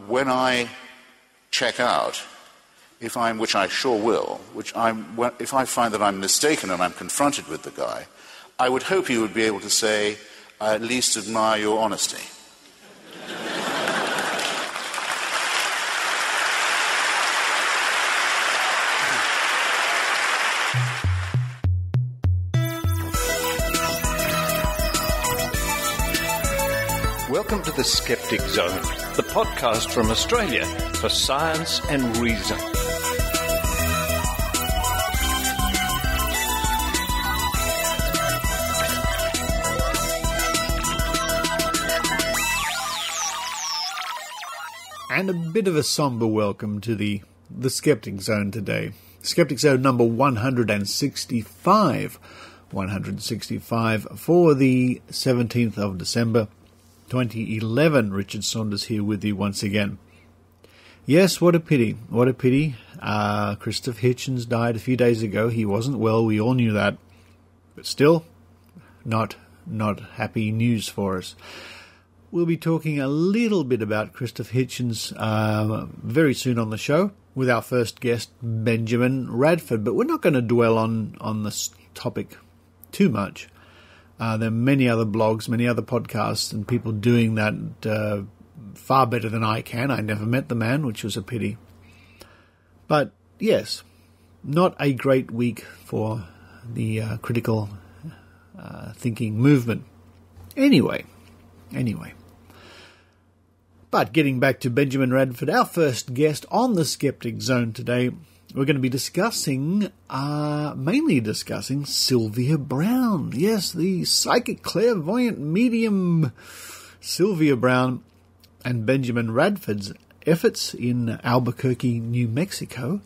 when I check out, which I sure will, if I find that I'm mistaken and I'm confronted with the guy, I would hope he would be able to say, I at least admire your honesty. Welcome to the Skeptic Zone, the podcast from Australia for science and reason. And a bit of a somber welcome to the Skeptic Zone today. Skeptic Zone number 165. 165 for the 17th of December 2011. Richard Saunders here with you once again. Yes, what a pity. What a pity. Christopher Hitchens died a few days ago. He wasn't well. We all knew that. But still, not happy news for us. We'll be talking a little bit about Christopher Hitchens very soon on the show with our first guest, Benjamin Radford. But we're not going to dwell on this topic too much. There are many other blogs, many other podcasts, and people doing that far better than I can. I never met the man, which was a pity. But yes, not a great week for the critical thinking movement. Anyway. But getting back to Benjamin Radford, our first guest on the Skeptic Zone today, we're going to be mainly discussing Sylvia Brown. Yes, the psychic clairvoyant medium Sylvia Brown and Benjamin Radford's efforts in Albuquerque, New Mexico,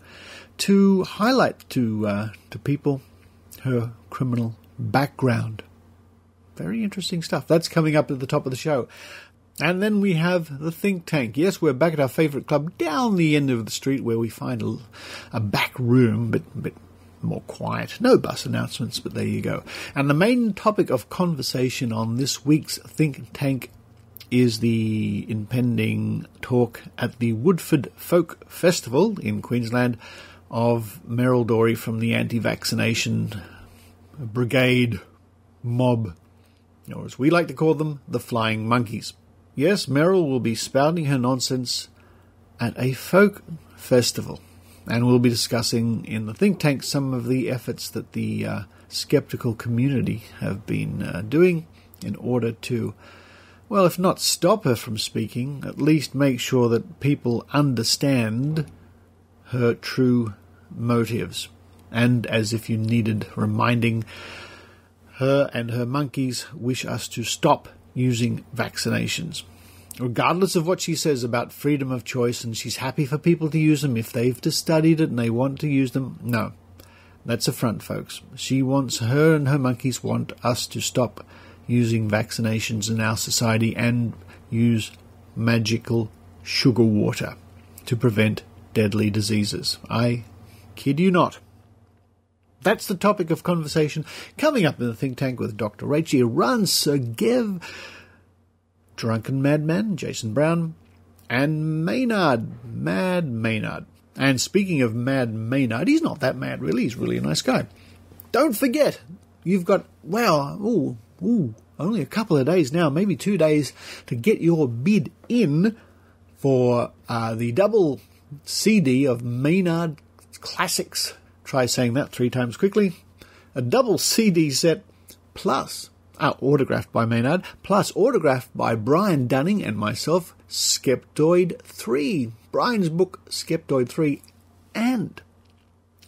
to highlight to people her criminal background. Very interesting stuff. That's coming up at the top of the show. And then we have the think tank. Yes, we're back at our favourite club down the end of the street where we find a back room, but more quiet. No bus announcements, but there you go. And the main topic of conversation on this week's think tank is the impending talk at the Woodford Folk Festival in Queensland of Meryl Dorey from the Anti-Vaccination Brigade mob, or as we like to call them, the Flying Monkeys. Yes, Meryl will be spouting her nonsense at a folk festival, and we'll be discussing in the think tank some of the efforts that the skeptical community have been doing in order to, well, if not stop her from speaking, at least make sure that people understand her true motives. And as if you needed reminding, her and her monkeys wish us to stop using vaccinations, regardless of what she says about freedom of choice, and she's happy for people to use them if they've studied it and they want to use them. No, that's a front, folks. Her and her monkeys want us to stop using vaccinations in our society and use magical sugar water to prevent deadly diseases. I kid you not. That's the topic of conversation coming up in the think tank with Dr. Rachie Eran Segev, Drunken Madman Jason Brown, and Maynard, Mad Maynard. And speaking of Mad Maynard, he's not that mad really, he's really a nice guy. Don't forget, you've got, only a couple of days now, maybe 2 days, to get your bid in for the double CD of Maynard Classics. Try saying that 3 times quickly. A double CD set plus, autographed by Maynard, plus autographed by Brian Dunning and myself, Skeptoid 3. Brian's book, Skeptoid 3. And,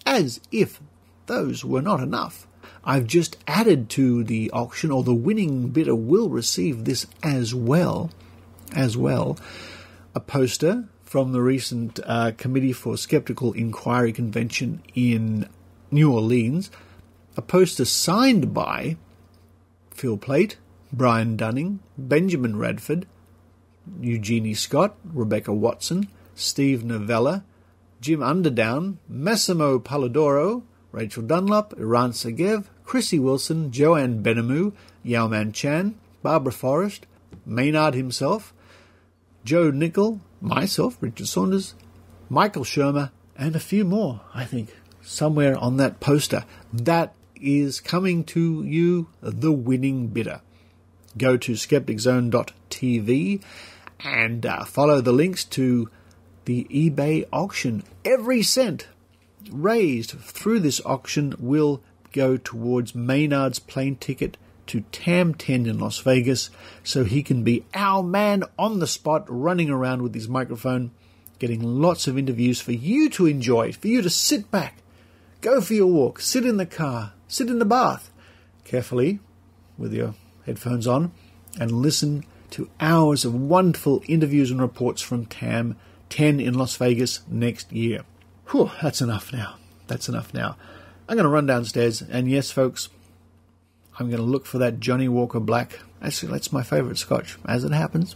as if those were not enough, I've just added to the auction, or the winning bidder will receive this as well, a poster from the recent Committee for Skeptical Inquiry Convention in New Orleans, a poster signed by Phil Plait, Brian Dunning, Benjamin Radford, Eugenie Scott, Rebecca Watson, Steve Novella, Jim Underdown, Massimo Palladoro, Rachie Dunlop, Eran Segev, Chrissy Wilson, Joanne Benamou, Yao-Man Chan, Barbara Forrest, Maynard himself, Joe Nickel, myself, Richard Saunders, Michael Shermer, and a few more, I think, somewhere on that poster. That is coming to you, the winning bidder. Go to skepticzone.tv and follow the links to the eBay auction. Every cent raised through this auction will go towards Maynard's plane ticket to TAM 10 in Las Vegas, so he can be our man on the spot, running around with his microphone, getting lots of interviews for you to enjoy, for you to sit back, go for your walk, sit in the car, sit in the bath, carefully with your headphones on, and listen to hours of wonderful interviews and reports from TAM 10 in Las Vegas next year. Whew, that's enough now. That's enough now. I'm going to run downstairs, and yes, folks, I'm going to look for that Johnny Walker Black. Actually, that's my favourite scotch. As it happens.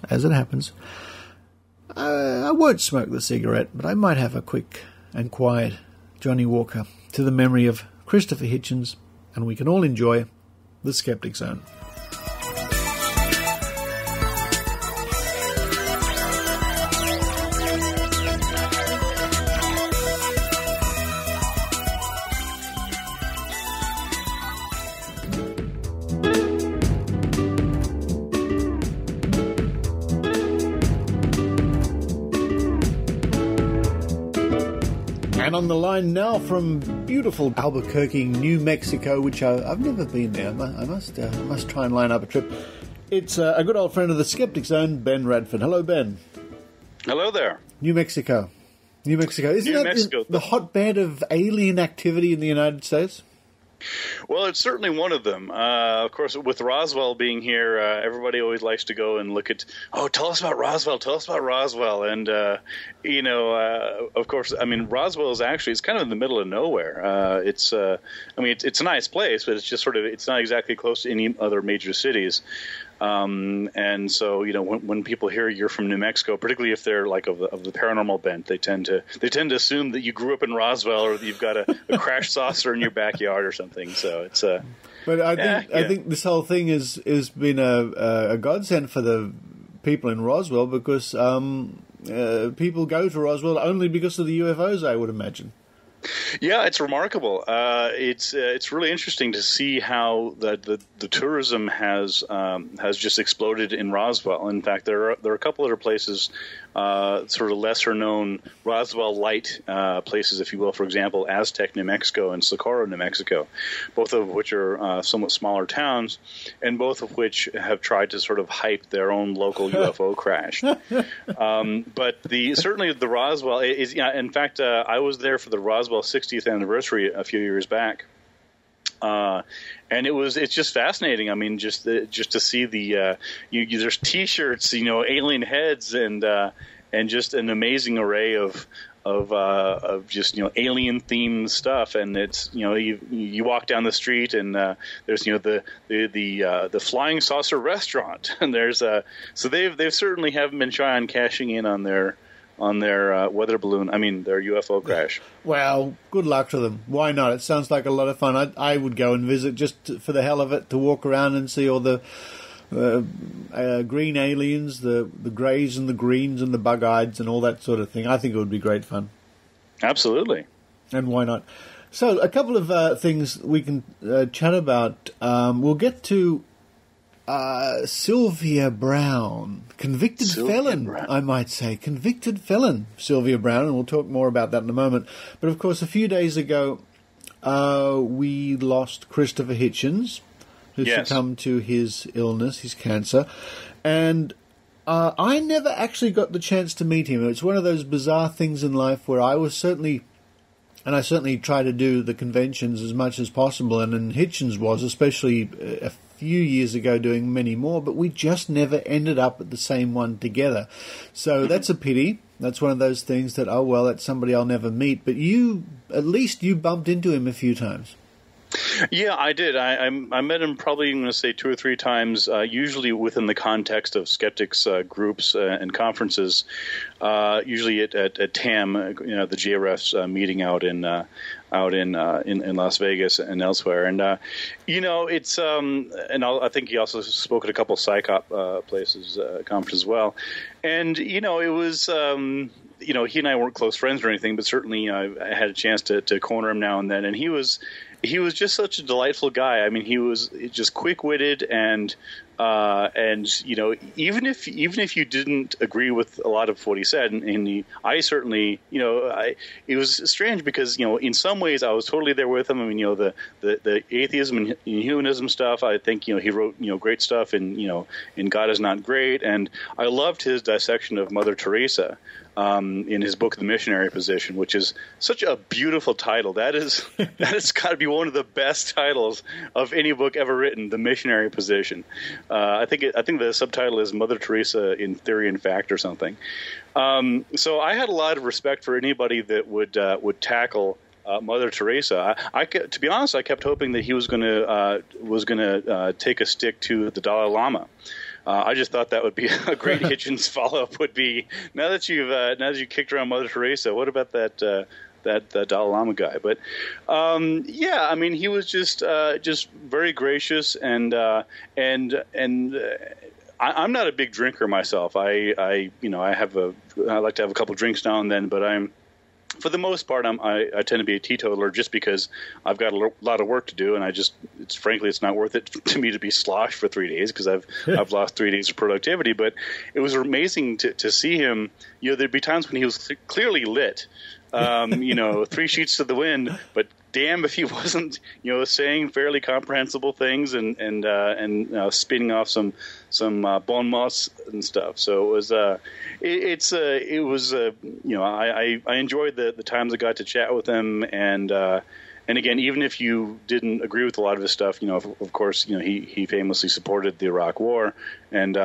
I won't smoke the cigarette, but I might have a quick and quiet Johnny Walker to the memory of Christopher Hitchens, and we can all enjoy the Skeptic Zone. And on the line now from beautiful Albuquerque, New Mexico, which I've never been there. I must try and line up a trip. It's a good old friend of the Skeptic Zone, Ben Radford. Hello, Ben. Hello there. New Mexico. Isn't that the hotbed of alien activity in the United States? Well, it's certainly one of them. Of course, with Roswell being here, everybody always likes to go and look at, tell us about Roswell. And, of course, I mean, Roswell is actually, it's kind of in the middle of nowhere. It's a nice place, but it's just it's not exactly close to any other major cities. And so, when people hear you're from New Mexico, particularly if they're like of the paranormal bent, they tend to assume that you grew up in Roswell or that you've got a crash saucer in your backyard or something. So it's But I think this whole thing has been a godsend for the people in Roswell, because people go to Roswell only because of the UFOs, I would imagine. Yeah, it's remarkable. It's really interesting to see how the tourism has just exploded in Roswell. In fact, there are a couple other places, sort of lesser known Roswell light places, if you will. For example, Aztec, New Mexico, and Socorro, New Mexico, both of which are somewhat smaller towns, and both of which have tried to sort of hype their own local UFO crash. But certainly the Roswell is. Yeah, in fact, I was there for the Roswell 60th anniversary a few years back, and it's just fascinating. I mean, just to see there's T-shirts, alien heads, and just an amazing array of just alien themed stuff. And it's you walk down the street and there's the flying saucer restaurant, and there's so they've certainly haven't been shy on cashing in on their weather balloon, their UFO crash. Well, good luck to them. Why not? It sounds like a lot of fun. I would go and visit just for the hell of it, to walk around and see all the green aliens, the greys and the greens and the bug-eyeds and all that sort of thing. I think it would be great fun. Absolutely. And why not? So, a couple of things we can chat about. We'll get to Sylvia Brown, convicted felon, I might say. Convicted felon, Sylvia Brown, and we'll talk more about that in a moment. But, of course, a few days ago, we lost Christopher Hitchens, who succumbed to his illness, his cancer. And I never actually got the chance to meet him. It's one of those bizarre things in life where I certainly try to do the conventions as much as possible, and Hitchens was, especially a few years ago, doing many more, but we just never ended up at the same one together. So that's a pity. That's one of those things that, that's somebody I'll never meet. But at least you bumped into him a few times. Yeah, I did. I met him probably, I'm going to say 2 or 3 times, usually within the context of skeptics groups and conferences, usually at TAM, the JREF's meeting out in Las Vegas and elsewhere. And, it's, and I think he also spoke at a couple of PsyCop places, conferences as well. And, it was, he and I weren't close friends or anything, but certainly I had a chance to corner him now and then. And he was just such a delightful guy. I mean, he was just quick-witted and even if you didn't agree with a lot of what he said, I certainly, it was strange because, in some ways I was totally there with him. I mean, the atheism and humanism stuff, I think, he wrote, great stuff in God Is Not Great. And I loved his dissection of Mother Teresa. In his book, The Missionary Position, which is such a beautiful title. That has got to be one of the best titles of any book ever written, The Missionary Position. I think the subtitle is Mother Teresa in Theory and Fact or something. So I had a lot of respect for anybody that would tackle Mother Teresa. To be honest, I kept hoping that he was going to take a stick to the Dalai Lama. I just thought that would be a great Hitchens follow-up. Would be now that you've kicked around Mother Teresa, what about that Dalai Lama guy? But I mean, he was just very gracious and I'm not a big drinker myself. I like to have a couple drinks now and then, but for the most part, I tend to be a teetotaler just because I've got a lot of work to do, and it's not worth it to me to be sloshed for 3 days because I've lost 3 days of productivity. But it was amazing to see him. There'd be times when he was clearly lit, 3 sheets to the wind, but damn if he wasn't, saying fairly comprehensible things and spinning off some bon mots and stuff. So it was I enjoyed the times I got to chat with him, and again, even if you didn't agree with a lot of his stuff, of course, he famously supported the Iraq War and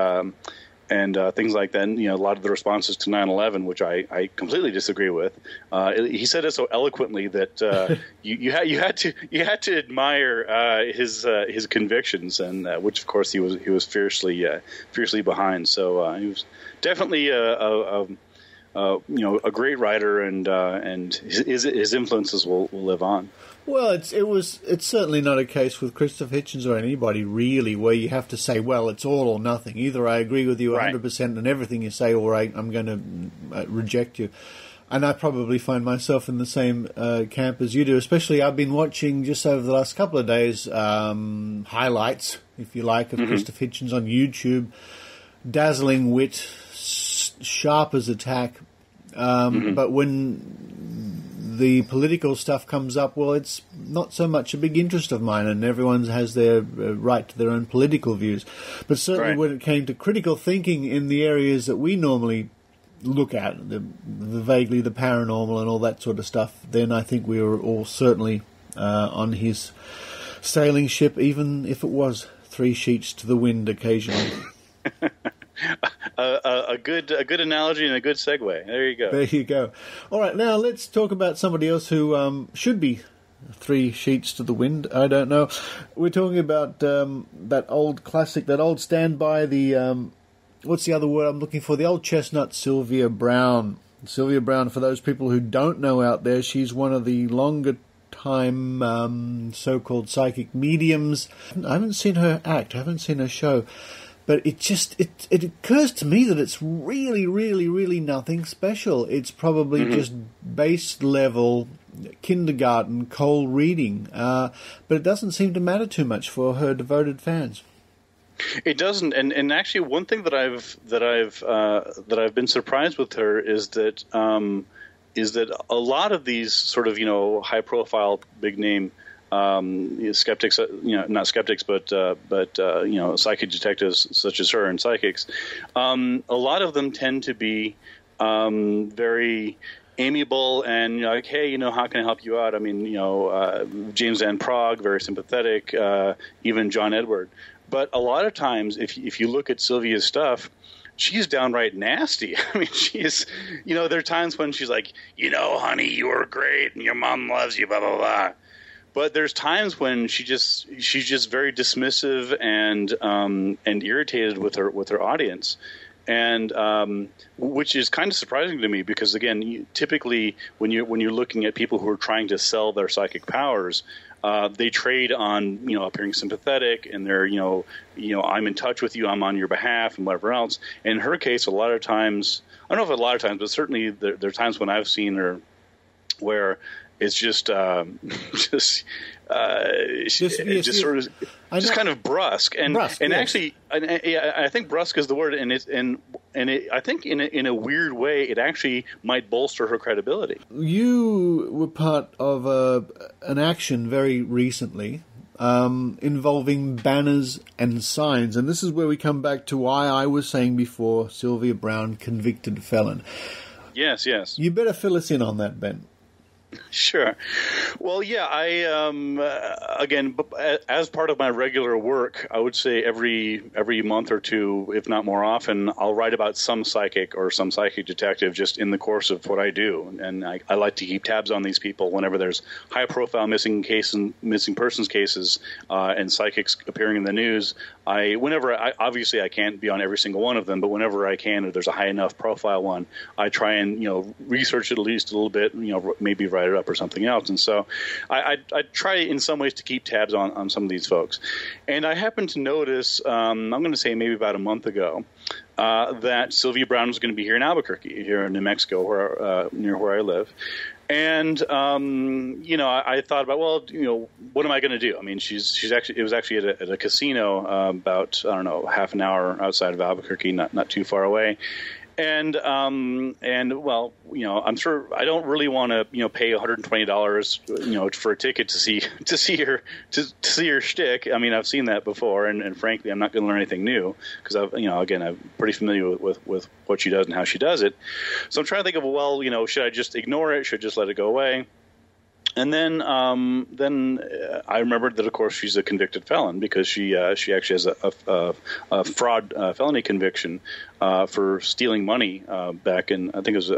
things like that. And, a lot of the responses to 9/11, which I completely disagree with. He said it so eloquently that you had to admire his convictions, and which of course he was fiercely behind. So he was definitely a great writer, and his influences will live on. Well, it's certainly not a case with Christopher Hitchens or anybody really where you have to say, well, it's all or nothing. Either I agree with you 100% and everything you say, or I'm going to reject you. And I probably find myself in the same camp as you do. Especially, I've been watching just over the last couple of days highlights, if you like, of Christopher Hitchens on YouTube. Dazzling wit, sharp as a tack. But when the political stuff comes up, well, it's not so much a big interest of mine, and everyone has their right to their own political views. But certainly when it came to critical thinking in the areas that we normally look at, the vaguely the paranormal and all that sort of stuff, then I think we were all certainly on his sailing ship, even if it was 3 sheets to the wind occasionally. A good analogy and a good segue. There you go. There you go. All right, now let's talk about somebody else who should be 3 sheets to the wind. I don't know. We're talking about that old classic, that old standby, the what's the other word I'm looking for? The old chestnut, Sylvia Brown. Sylvia Brown, for those people who don't know out there, she's one of the longer time so-called psychic mediums. I haven't seen her act. I haven't seen her show. But it occurs to me that it's really, really, really nothing special. It's probably just base level kindergarten cold reading. But it doesn't seem to matter too much for her devoted fans. It doesn't, and actually, one thing that I've been surprised with her is that a lot of these sort of high profile, big name skeptics, not skeptics, but psychic detectives such as her and psychics, a lot of them tend to be very amiable and like, hey, how can I help you out? I mean, James Van Praagh, very sympathetic, even John Edward. But a lot of times, if you look at Sylvia's stuff, she's downright nasty. I mean, she's, there are times when she's like, honey, you were great and your mom loves you, blah, blah, blah. But there's times when she's just very dismissive and irritated with her audience, and which is kind of surprising to me because again, typically when you're looking at people who are trying to sell their psychic powers, they trade on appearing sympathetic and they're I'm in touch with you, I'm on your behalf, and whatever else. In her case, a lot of times, I don't know if a lot of times, but certainly there are times when I've seen her where it's just kind of brusque and brusque, and yes. Actually, I think brusque is the word, and I think in a weird way it actually might bolster her credibility. You were part of an action very recently involving banners and signs, and this is where we come back to why I was saying before Sylvia Brown, convicted felon. Yes. You better fill us in on that, Ben. Sure. Well, yeah, I again, as part of my regular work, I would say every month or two, if not more often, I'll write about some psychic or some psychic detective just in the course of what I do, and I like to keep tabs on these people whenever there's high-profile missing persons cases and psychics appearing in the news. Obviously I can't be on every single one of them, but whenever I can, if there's a high enough profile one, I try and research it at least a little bit, maybe write it up or something else. And so I try in some ways to keep tabs on some of these folks. And I happened to notice, I'm going to say maybe about a month ago, that Sylvia Brown was going to be here in Albuquerque, here in New Mexico, near where I live. And I thought about, what am I going to do? I mean, it was actually at a casino about, I don't know, half an hour outside of Albuquerque, not too far away. And well, I'm sure I don't really want to, pay $120, for a ticket to see her shtick. I mean, I've seen that before, and frankly, I'm not going to learn anything new because I'm pretty familiar with what she does and how she does it. So I'm trying to think of, should I just ignore it? Should I just let it go away? And then I remembered that, of course, she's a convicted felon because she actually has a fraud felony conviction for stealing money back in, I think it was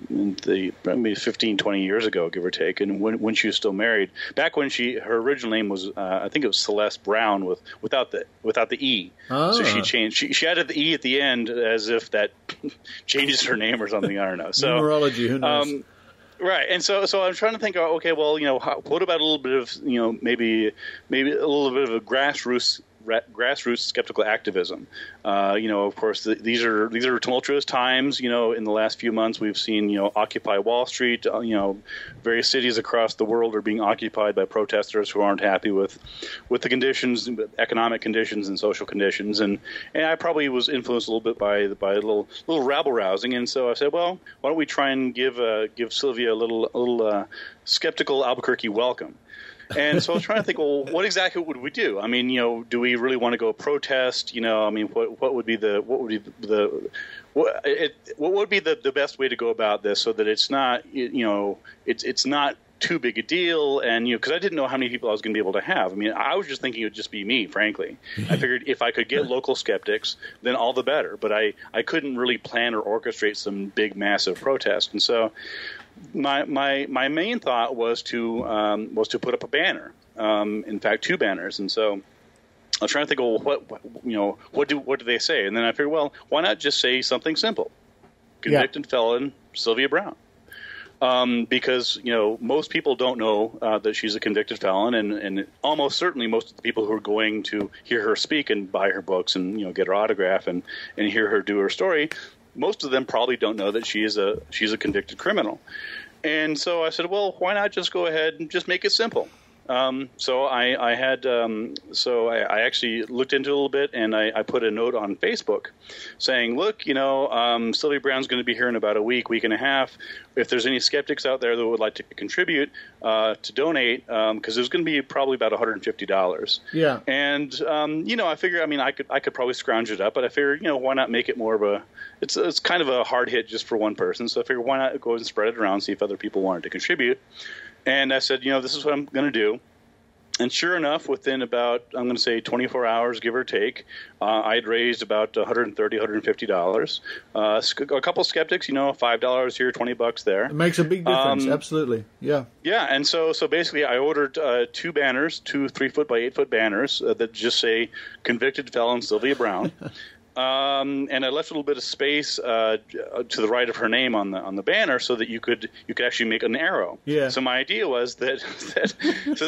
maybe 15, 20 years ago, give or take, and when she was still married. Back when her original name was, I think it was Celeste Brown without the E. Oh. So she changed. She added the E at the end as if that changes her name or something. I don't know. So numerology, who knows? Right, and so I'm trying to think. Okay, well, what about a little bit of maybe a little bit of a grassroots skeptical activism? Of course, these are tumultuous times. In the last few months, we've seen Occupy Wall Street. Various cities across the world are being occupied by protesters who aren't happy with the conditions, economic conditions, and social conditions. And I probably was influenced a little bit by a little rabble rousing. And so I said, well, why don't we try and give Sylvia a little skeptical Albuquerque welcome? And so I was trying to think, well, what exactly would we do? I mean, do we really want to go protest? I mean, what would be the best way to go about this so that it's not, it's not too big a deal? And because I didn't know how many people I was going to be able to have. I mean, I was just thinking it would just be me, frankly. I figured if I could get local skeptics, then all the better. But I couldn't really plan or orchestrate some big, massive protest. And so my main thought was to put up a banner. In fact, two banners. And so I was trying to think, well, what do they say? And then I figured, well, why not just say something simple? Convicted felon Sylvia Brown. Because most people don't know that she's a convicted felon, and almost certainly most of the people who are going to hear her speak and buy her books and get her autograph and hear her do her story, most of them probably don't know that she's a convicted criminal. And so I said, well, why not just go ahead and just make it simple? So I actually looked into it a little bit, and I put a note on Facebook saying, look, Sylvia Brown's going to be here in about a week and a half. If there's any skeptics out there that would like to contribute, to donate, because there's going to be probably about $150. Yeah. And, I figure, I could probably scrounge it up, but I figured, why not make it more of a, it's kind of a hard hit just for one person. So I figured, why not go ahead and spread it around, see if other people wanted to contribute. And I said, this is what I'm going to do. And sure enough, within about, I'm going to say 24 hours, give or take, I'd raised about $130, $150. A couple skeptics, $5 here, $20 there. It makes a big difference, absolutely. Yeah. Yeah, and so basically I ordered 2 banners, 2 3-foot by 8-foot banners that just say "Convicted Felon Sylvia Brown." And I left a little bit of space to the right of her name on the banner so that you could actually make an arrow. Yeah. So my idea was that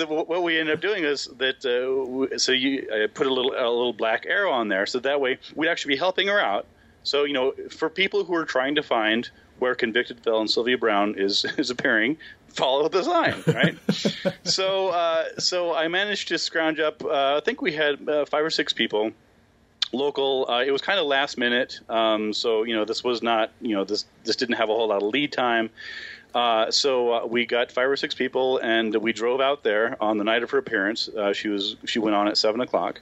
what we ended up doing is that I put a little black arrow on there, so that way we'd actually be helping her out. So for people who are trying to find where convicted felon Sylvia Brown is appearing, follow the sign, right? So I managed to scrounge up. I think we had 5 or 6 people. Local. It was kind of last minute, so this was not this didn't have a whole lot of lead time. So we got 5 or 6 people, and we drove out there on the night of her appearance. She went on at 7:00,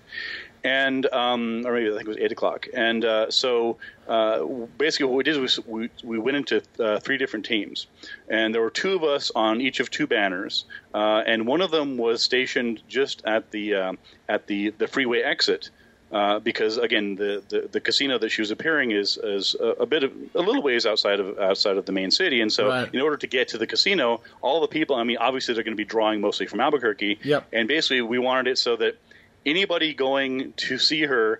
and or maybe I think it was 8:00. And so basically what we did was we went into 3 different teams, and there were 2 of us on each of 2 banners, and one of them was stationed just at the freeway exit. Because again, the casino that she was appearing is a little ways outside of the main city, and so in order to get to the casino, all the people, obviously they're going to be drawing mostly from Albuquerque, and basically we wanted it so that anybody going to see her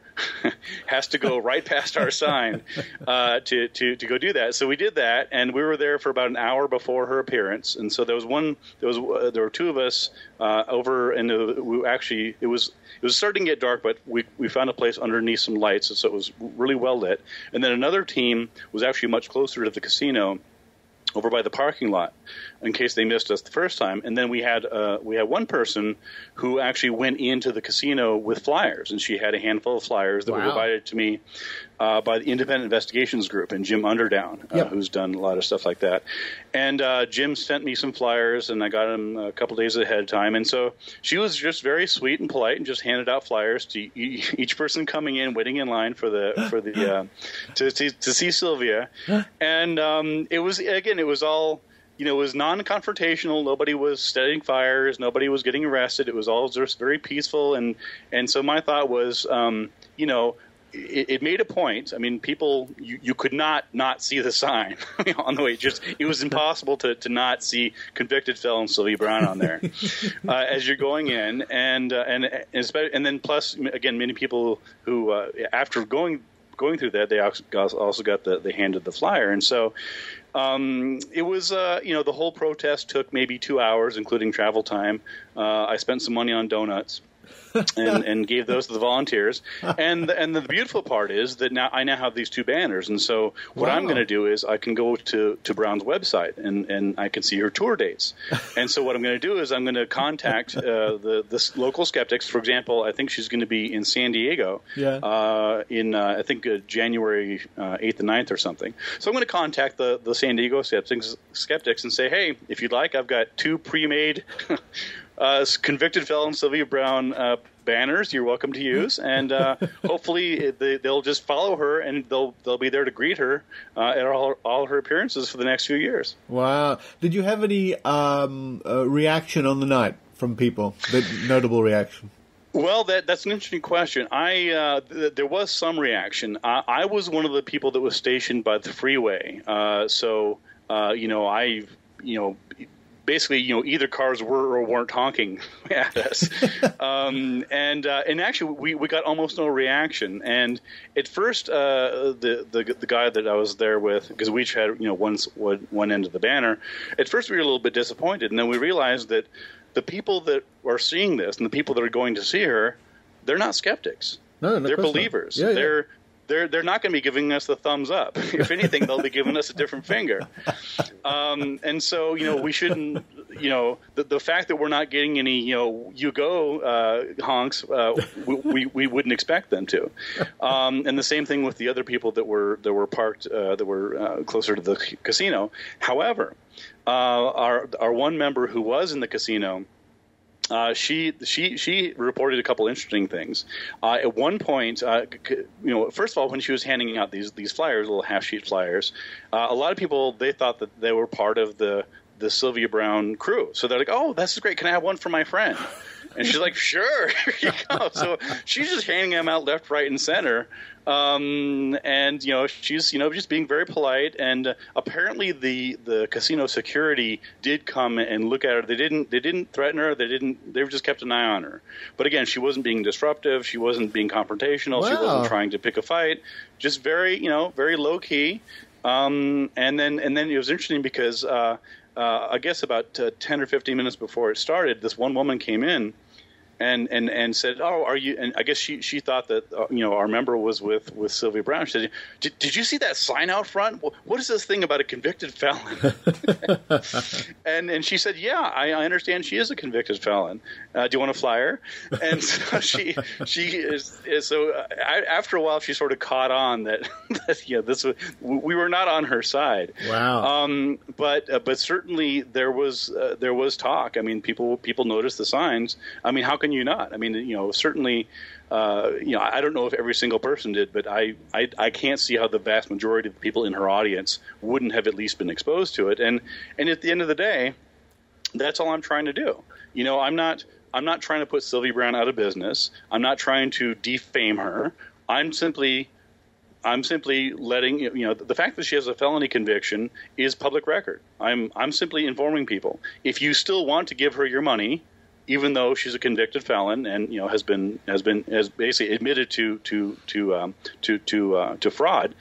has to go right past our sign to go do that. So we did that, and we were there for about an hour before her appearance. And so there were 2 of us over, and it was starting to get dark, but we found a place underneath some lights, so it was really well lit. And then another team was actually much closer to the casino, over by the parking lot, in case they missed us the first time. And then we had one person who actually went into the casino with flyers, and she had a handful of flyers that were provided to me by the Independent Investigations Group and Jim Underdown, who's done a lot of stuff like that. And Jim sent me some flyers, and I got them a couple days ahead of time. And so she was just very sweet and polite, and just handed out flyers to each person coming in, waiting in line to see Sylvia. And it was all. It was non-confrontational. Nobody was setting fires. Nobody was getting arrested. It was all just very peaceful. And so my thought was, it made a point. People, you could not see the sign on the way. It was impossible to not see convicted felon Sylvia Brown on there as you're going in. And then plus, again, many people who, after going through that, they also got they handed the flyer. And so it was, the whole protest took maybe 2 hours, including travel time. I spent some money on donuts and gave those to the volunteers. And the beautiful part is that I now have these 2 banners. And so what I'm going to do is I can go to Brown's website and I can see her tour dates. And so what I'm going to do is I'm going to contact the local skeptics. For example, I think she's going to be in San Diego in I think January 8th and 9th or something. So I'm going to contact the San Diego skeptics and say, hey, if you'd like, I've got 2 pre-made convicted felon Sylvia Brown banners you're welcome to use, and hopefully they'll just follow her, and they'll be there to greet her at all her appearances for the next few years. Wow. Did you have any reaction on the night from people? Notable reaction? Well, that's an interesting question. There was some reaction. I was one of the people that was stationed by the freeway, basically, either cars were or weren't honking at us, and actually we got almost no reaction. And at first, the guy that I was there with, because we each had one end of the banner. At first, we were a little bit disappointed, and then we realized that the people that are seeing this and the people that are going to see her, they're not skeptics. No, they're believers. Yeah. They're not going to be giving us the thumbs up. If anything, they'll be giving us a different finger. And so, we shouldn't, the fact that we're not getting any, you go honks, we wouldn't expect them to. And the same thing with the other people that were parked, that were closer to the casino. However, our one member who was in the casino, she reported a couple interesting things. At one point, first of all, when she was handing out these flyers, little half-sheet flyers, a lot of people, they thought that they were part of the Sylvia Brown crew. So they're like, "Oh, this is great. Can I have one for my friend?" And she's like, sure, here you go. So she's just handing them out left, right, and center. And, she's, just being very polite. And apparently the casino security did come and look at her. They didn't threaten her. They just kept an eye on her. But again, she wasn't being disruptive. She wasn't being confrontational. Wow. She wasn't trying to pick a fight. Just very, very low key. And then it was interesting because, I guess about 10 or 15 minutes before it started, this one woman came in and said, "Oh, are you?" And I guess she thought that our member was with Sylvia Brown. She said, "Did you see that sign out front? What is this thing about a convicted felon?" and she said, "Yeah, I understand she is a convicted felon. Do you want to fly her?" And so she is so after a while she sort of caught on that we were not on her side. Wow. But certainly there was talk. I mean, people noticed the signs. I mean, how can you not? I mean, certainly, I don't know if every single person did, but I can't see how the vast majority of the people in her audience wouldn't have at least been exposed to it. And at the end of the day, that's all I'm trying to do. I'm not trying to put Sylvia Brown out of business. I'm not trying to defame her. I'm simply letting the fact that she has a felony conviction is public record. I'm simply informing people. If you still want to give her your money, even though she's a convicted felon and has basically admitted to fraud,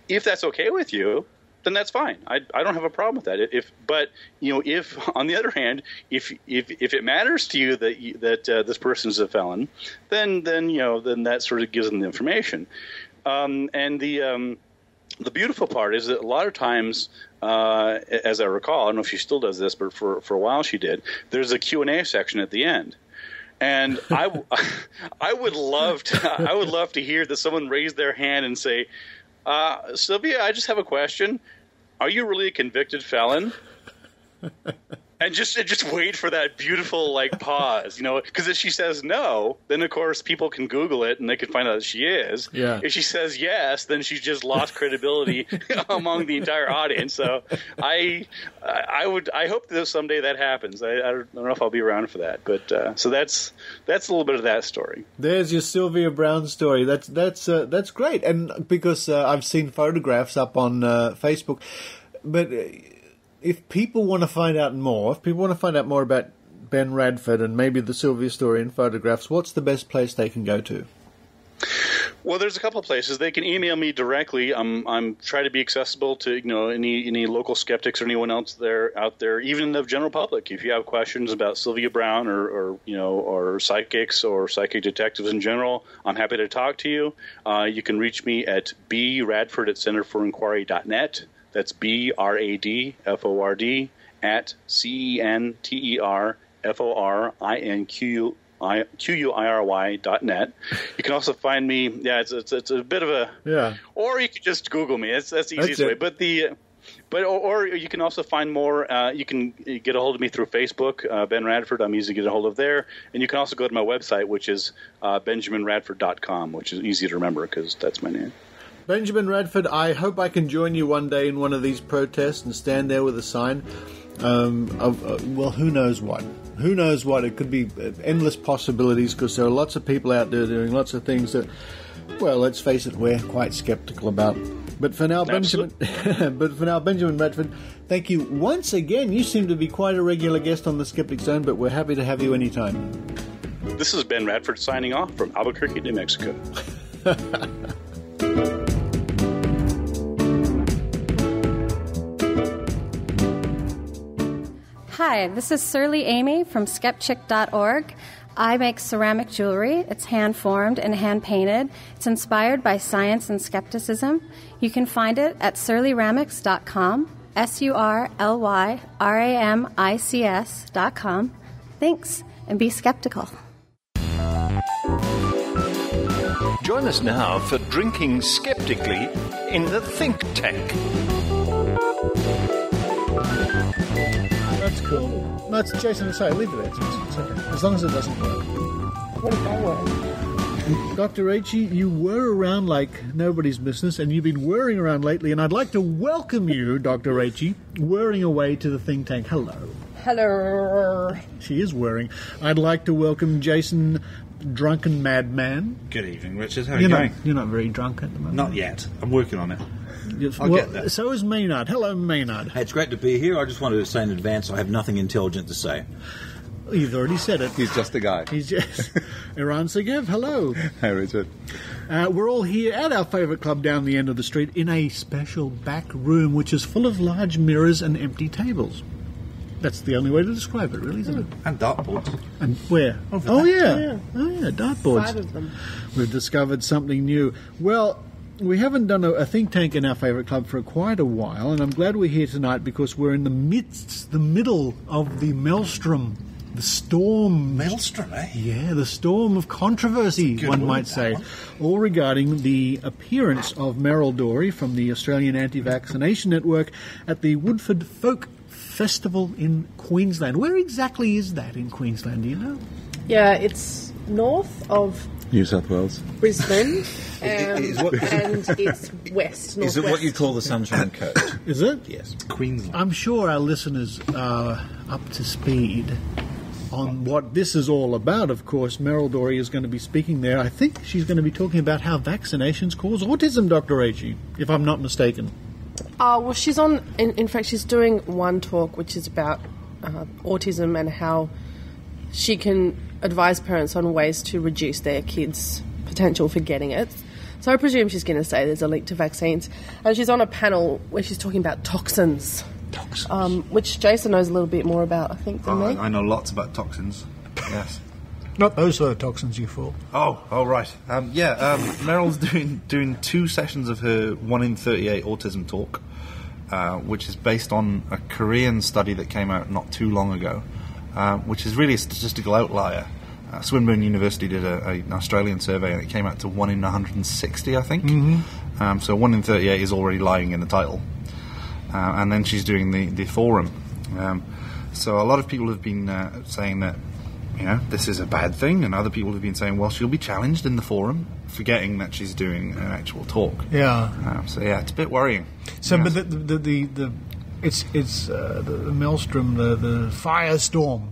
if that's okay with you, then that's fine. I don't have a problem with that. If on the other hand, if it matters to you that this person is a felon, then that sort of gives them the information. And the beautiful part is that a lot of times, as I recall, I don't know if she still does this, but for a while she did, there's a Q&A section at the end. And I would love to hear that someone raise their hand and say, Sylvia, I just have a question. Are you really a convicted felon? And just wait for that beautiful pause, because if she says no, then of course people can Google it and they can find out that she is. Yeah. If she says yes, then she's just lost credibility among the entire audience. So I hope that someday that happens. I don't know if I'll be around for that, but so that's a little bit of that story. There's your Sylvia Brown story. That's great, and because I've seen photographs up on Facebook, but. If people want to find out more, about Ben Radford and maybe the Sylvia story and photographs, what's the best place they can go to? Well, there's a couple of places. They can email me directly. I'm trying to be accessible to any local skeptics or anyone else out there, even the general public. If you have questions about Sylvia Brown or psychics or psychic detectives in general, I'm happy to talk to you. You can reach me at bradford@centerforinquiry.net. That's BRADFORD at CENTERFORINQUIRY.net. You can also find me. Yeah, it's a bit of a Or you can just Google me. That's the easiest way. Or you can also find more. You can get a hold of me through Facebook, Ben Radford. I'm easy to get a hold of there, and you can also go to my website, which is BenjaminRadford.com, which is easy to remember because that's my name. Benjamin Radford, I hope I can join you one day in one of these protests and stand there with a sign of who knows what. Who knows what? It could be endless possibilities because there are lots of people out there doing lots of things that, well, let's face it, we're quite skeptical about. But for now, Benjamin Radford, thank you once again. You seem to be quite a regular guest on the Skeptic Zone, but we're happy to have you anytime. This is Ben Radford signing off from Albuquerque, New Mexico. Hi, this is Surly Amy from Skeptic.org. I make ceramic jewelry. It's hand-formed and hand-painted. It's inspired by science and skepticism. You can find it at surlyramics.com, SURLYRAMICS.com. Thanks, and be skeptical. Join us now for Drinking Skeptically in the Think Tank. That's cool. No, it's Jason. Sorry, leave it there. It's okay. As long as it doesn't work. What if that works? Dr. Rachie, you were around like nobody's business, and you've been whirring around lately, and I'd like to welcome you, Dr. Rachie, whirring away to the think tank. Hello. Hello. She is whirring. I'd like to welcome Jason, drunken madman. Good evening, Richard. How are you going? You're not very drunk at the moment. Not yet. I'm working on it. I'll get there. So is Maynard. Hello, Maynard. Hey, it's great to be here. I just wanted to say in advance I have nothing intelligent to say. You've already said it. He's just a guy. He's just... Eran Segev, hello. Hey, Richard. We're all here at our favourite club down the end of the street in a special back room which is full of large mirrors and empty tables. That's the only way to describe it, really, isn't it? And dartboards. And where? Oh, yeah. Oh, yeah, dartboards. 5 of them. We've discovered something new. Well, we haven't done a think tank in our favourite club for quite a while, and I'm glad we're here tonight because we're in the middle of the maelstrom. The storm. Maelstrom, eh? Yeah, the storm of controversy, one might say. All regarding the appearance of Meryl Dorey from the Australian Anti-Vaccination Network at the Woodford Folk Festival in Queensland. Where exactly is that in Queensland, do you know? Yeah, it's north of New South Wales. Brisbane, and it's west. Is it what you call the Sunshine Coast? Is it? Yes. Queensland. I'm sure our listeners are up to speed on what this is all about. Of course, Meryl Dorey is going to be speaking there. I think she's going to be talking about how vaccinations cause autism, Dr. Rachie, if I'm not mistaken. Well, she's on. In fact, she's doing one talk which is about autism and how she can advise parents on ways to reduce their kids' potential for getting it. So I presume she's going to say there's a link to vaccines. And she's on a panel where she's talking about toxins. Which Jason knows a little bit more about, I think, than me. I know lots about toxins. Yes. Not those sort of toxins, you fool. Oh, right. Meryl's doing 2 sessions of her 1 in 38 autism talk, which is based on a Korean study that came out not too long ago, which is really a statistical outlier. Swinburne University did an Australian survey, and it came out to 1 in 160, I think. Mm-hmm. So 1 in 38 is already lying in the title. And then she's doing the forum. So a lot of people have been saying that, this is a bad thing, and other people have been saying, well, she'll be challenged in the forum, forgetting that she's doing an actual talk. Yeah. It's a bit worrying. So, yes. But the maelstrom, the firestorm,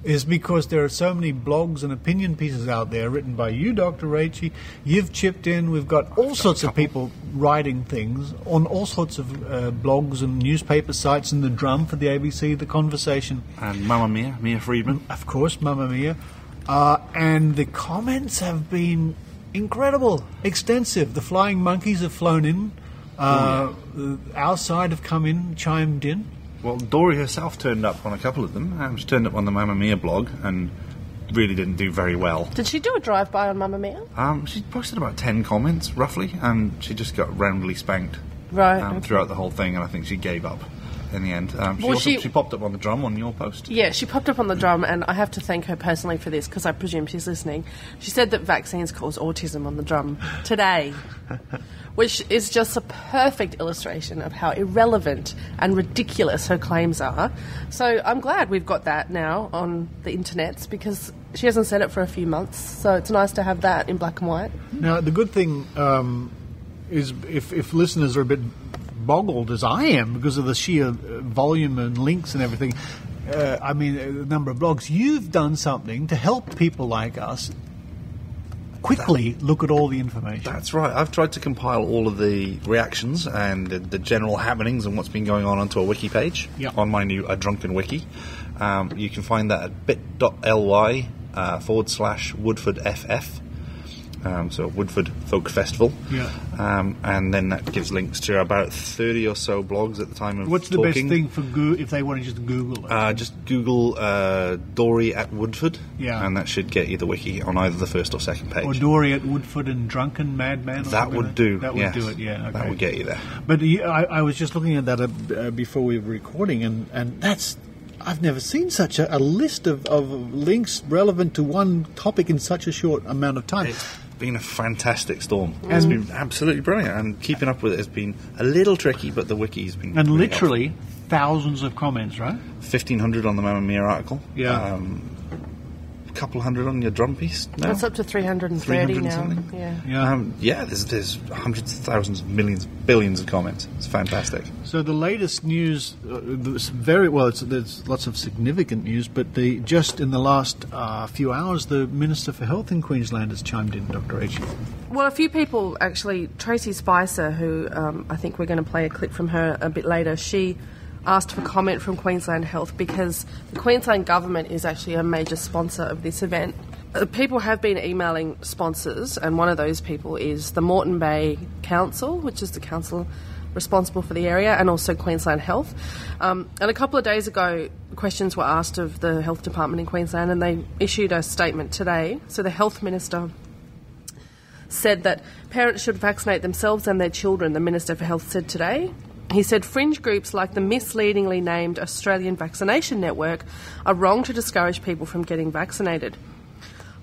is because there are so many blogs and opinion pieces out there written by you, Dr. Rachie. You've chipped in. We've got all sorts of people writing things on all sorts of blogs and newspaper sites, and The Drum for the ABC, The Conversation. And Mamma Mia, Mia Friedman. Of course, Mamma Mia. And the comments have been incredible, extensive. The Flying Monkeys have flown in. Our side have come in, chimed in. Well, Dorey herself turned up on a couple of them. She turned up on the Mamma Mia blog and really didn't do very well. Did she do a drive-by on Mamma Mia? She posted about 10 comments, roughly, and she just got roundly spanked throughout the whole thing, and I think she gave up in the end. She popped up on the Drum on your post. Yeah, she popped up on the Drum, and I have to thank her personally for this, because I presume she's listening. She said that vaccines cause autism on the Drum today. Which is just a perfect illustration of how irrelevant and ridiculous her claims are. So I'm glad we've got that now on the internets, because she hasn't said it for a few months, so it's nice to have that in black and white. Now, the good thing is if listeners are a bit boggled, as I am, because of the sheer volume and links and everything, the number of blogs, you've done something to help people like us quickly look at all the information. That's right. I've tried to compile all of the reactions and the general happenings and what's been going on onto a wiki page on my new A Drunken Wiki. You can find that at bit.ly /WoodfordFF. So Woodford Folk Festival. Yeah. And then that gives links to about 30 or so blogs at the time of What's the talking. best thing for if they want to just Google it? Just Google Dorey at Woodford. Yeah. And that should get you the wiki on either the first or second page. Or Dorey at Woodford and Drunken Madman? That would do. That would do it, yeah. Okay. That would get you there. But I was just looking at that before we were recording, and that's... I've never seen such a list of links relevant to one topic in such a short amount of time. It's been a fantastic storm. It's been absolutely brilliant, and keeping up with it has been a little tricky, but the wiki's been and really literally helpful. Thousands of comments, right? 1,500 on the Mamma Mia article. Yeah. couple hundred on your drum piece now. It's up to 330 now. Something. Yeah. There's hundreds of thousands of millions, billions of comments. It's fantastic. So the latest news, there's lots of significant news, but just in the last few hours, the Minister for Health in Queensland has chimed in, Dr. Rachie. Well, a few people, actually, Tracy Spicer, who I think we're going to play a clip from her a bit later, she asked for comment from Queensland Health because the Queensland Government is actually a major sponsor of this event. People have been emailing sponsors, and one of those people is the Moreton Bay Council, which is the council responsible for the area, and also Queensland Health. And a couple of days ago, questions were asked of the Health Department in Queensland, and they issued a statement today. So the Health Minister said that parents should vaccinate themselves and their children, the Minister for Health said today. He said fringe groups like the misleadingly named Australian Vaccination Network are wrong to discourage people from getting vaccinated.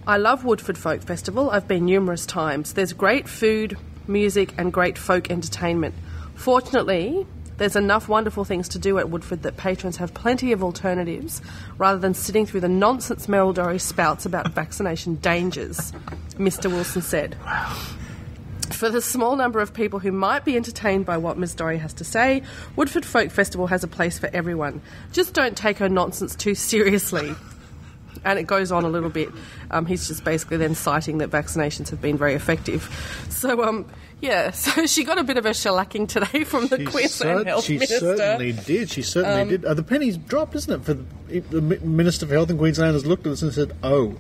I love Woodford Folk Festival. I've been numerous times. There's great food, music and great folk entertainment. Fortunately, there's enough wonderful things to do at Woodford that patrons have plenty of alternatives rather than sitting through the nonsense Meryl Dorey spouts about vaccination dangers, Mr. Wilson said. Wow. For the small number of people who might be entertained by what Ms. Dorey has to say, Woodford Folk Festival has a place for everyone. Just don't take her nonsense too seriously. And it goes on a little bit. He's just basically then citing that vaccinations have been very effective. So, so she got a bit of a shellacking today from the Queensland Health Minister. She certainly did. The penny's dropped, isn't it? For the Minister for Health in Queensland has looked at us and said, oh,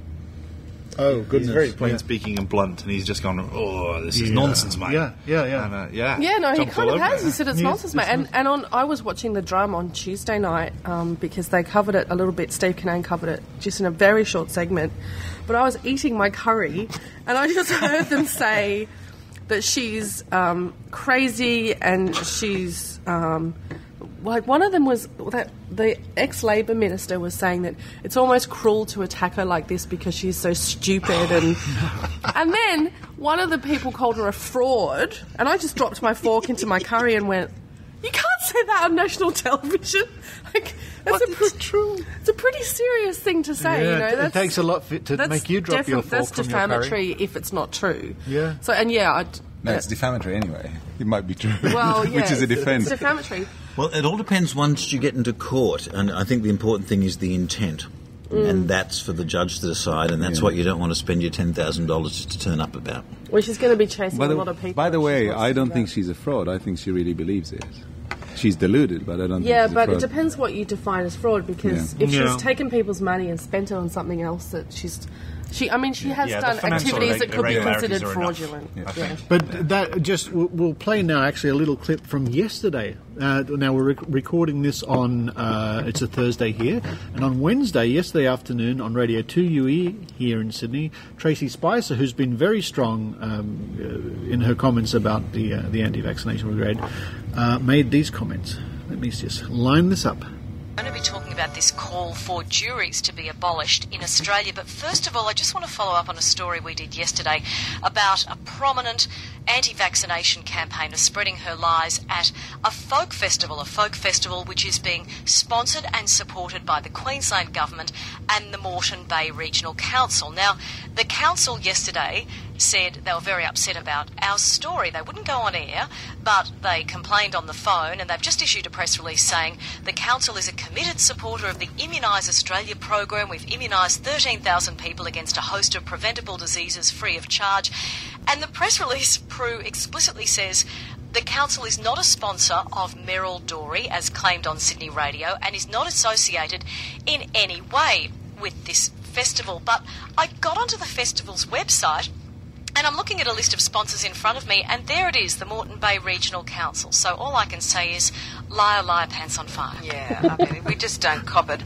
goodness. He's very plain speaking and blunt, and he's just gone, this is nonsense, mate. Yeah. He kind of has. He said it's nonsense, mate. And I was watching The Drum on Tuesday night because they covered it a little bit. Steve Kinane covered it just in a very short segment. But I was eating my curry, and I just heard them say that she's crazy and she's... one of them was that the ex-Labor minister was saying that it's almost cruel to attack her like this because she's so stupid, and then one of the people called her a fraud, and I just dropped my fork into my curry and went, "You can't say that on national television." It's true. It's a pretty serious thing to say. It takes a lot to make you drop your fork that's from your curry. That's defamatory if it's not true. Yeah. So No, it's defamatory anyway. It might be true. Well, yeah, which is a defence. It's defamatory. Well, it all depends once you get into court, and I think the important thing is the intent. And that's for the judge to decide, and that's what you don't want to spend your $10,000 just to turn up about. Well, she's going to be chasing a lot of people. By the way, I don't think she's a fraud. I think she really believes it. She's deluded, but I don't think she's a fraud. Yeah, but it depends what you define as fraud, because if she's taken people's money and spent it on something else that she has done activities that could be considered fraudulent. But that we'll play now actually a little clip from yesterday. Now we're recording this on, it's a Thursday here, and on Wednesday, yesterday afternoon on Radio 2UE here in Sydney, Tracy Spicer, who's been very strong in her comments about the anti-vaccination brigade, made these comments. Let me just line this up. I'm going to be talking about this call for juries to be abolished in Australia. But first of all, I just want to follow up on a story we did yesterday about a prominent anti-vaccination campaigner spreading her lies at a folk festival which is being sponsored and supported by the Queensland Government and the Moreton Bay Regional Council. Now, the council yesterday said they were very upset about our story. They wouldn't go on air, but they complained on the phone, and they've just issued a press release saying the council is a committed supporter of the Immunise Australia program. We've immunised 13,000 people against a host of preventable diseases free of charge. And the press release, Prue, explicitly says the council is not a sponsor of Meryl Dorey, as claimed on Sydney Radio, and is not associated in any way with this festival. But I got onto the festival's website, and I'm looking at a list of sponsors in front of me, and there it is, the Moreton Bay Regional Council. So all I can say is, liar, liar, pants on fire. Yeah, I mean, we just don't cop it.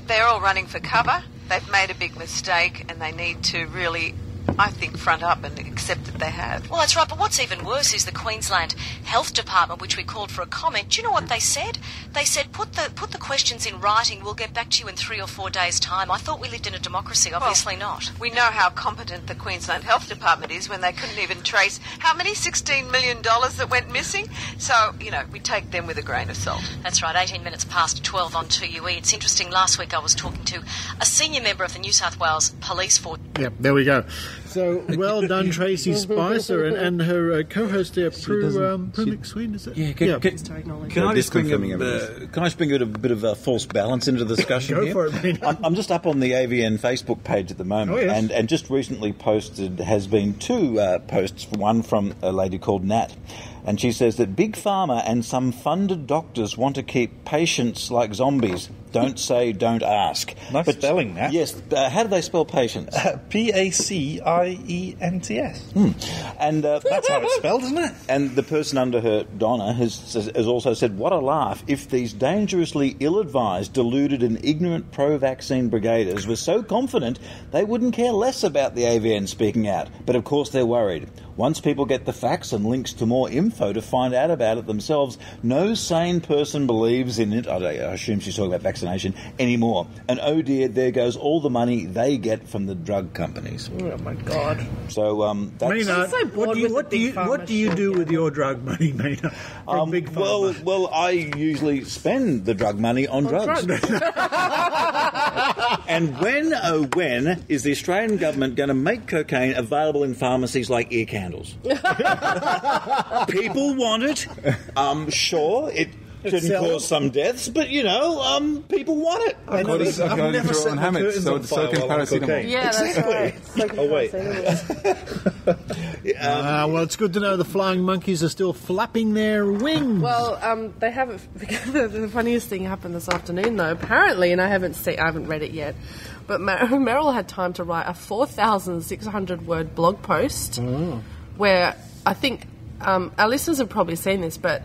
They're all running for cover. They've made a big mistake, and they need to really I think, front up and accept that they have. Well, that's right, but what's even worse is the Queensland Health Department, which we called for a comment. Do you know what they said? They said, put the questions in writing, we'll get back to you in 3 or 4 days' time. I thought we lived in a democracy, obviously not. We know how competent the Queensland Health Department is when they couldn't even trace how many $16 million that went missing. So, we take them with a grain of salt. That's right, 18 minutes past 12 on 2UE. It's interesting, last week I was talking to a senior member of the New South Wales Police Force. Yep, there we go. So, well done, Tracy Spicer, and her co-host there, Prue McSween, is it? Yeah, can I just bring a bit of a false balance into the discussion Go here? for it, Maynard. I'm just up on the AVN Facebook page at the moment, and just recently posted has been 2 posts, one from a lady called Nat, and she says that Big Pharma and some funded doctors want to keep patients like zombies. Don't say, don't ask. Nice spelling, Nat. Yes, how do they spell patients? Pacients. And that's how it's spelled, isn't it? And the person under her, Donna, has also said, what a laugh if these dangerously ill-advised, deluded and ignorant pro-vaccine brigaders were so confident they wouldn't care less about the AVN speaking out. But of course they're worried. Once people get the facts and links to more info to find out about it themselves, no sane person believes in it, I assume she's talking about vaccination, anymore. And oh dear, there goes all the money they get from the drug companies. Oh my God. So, that's... Maynard, what do you do with your drug money, Maynard? From Big Pharma? Well, I usually spend the drug money on drugs. And when is the Australian government going to make cocaine available in pharmacies like ear candles? People want it. Sure, it can cause some deaths, but people want it. According to Ron Hammett, so can paracetamol. Yeah, that's right. Oh, wait. Well, it's good to know the flying monkeys are still flapping their wings. Well, they haven't. The funniest thing happened this afternoon, though. Apparently, and I haven't read it yet, but Meryl had time to write a 4,600-word blog post where I think our listeners have probably seen this, but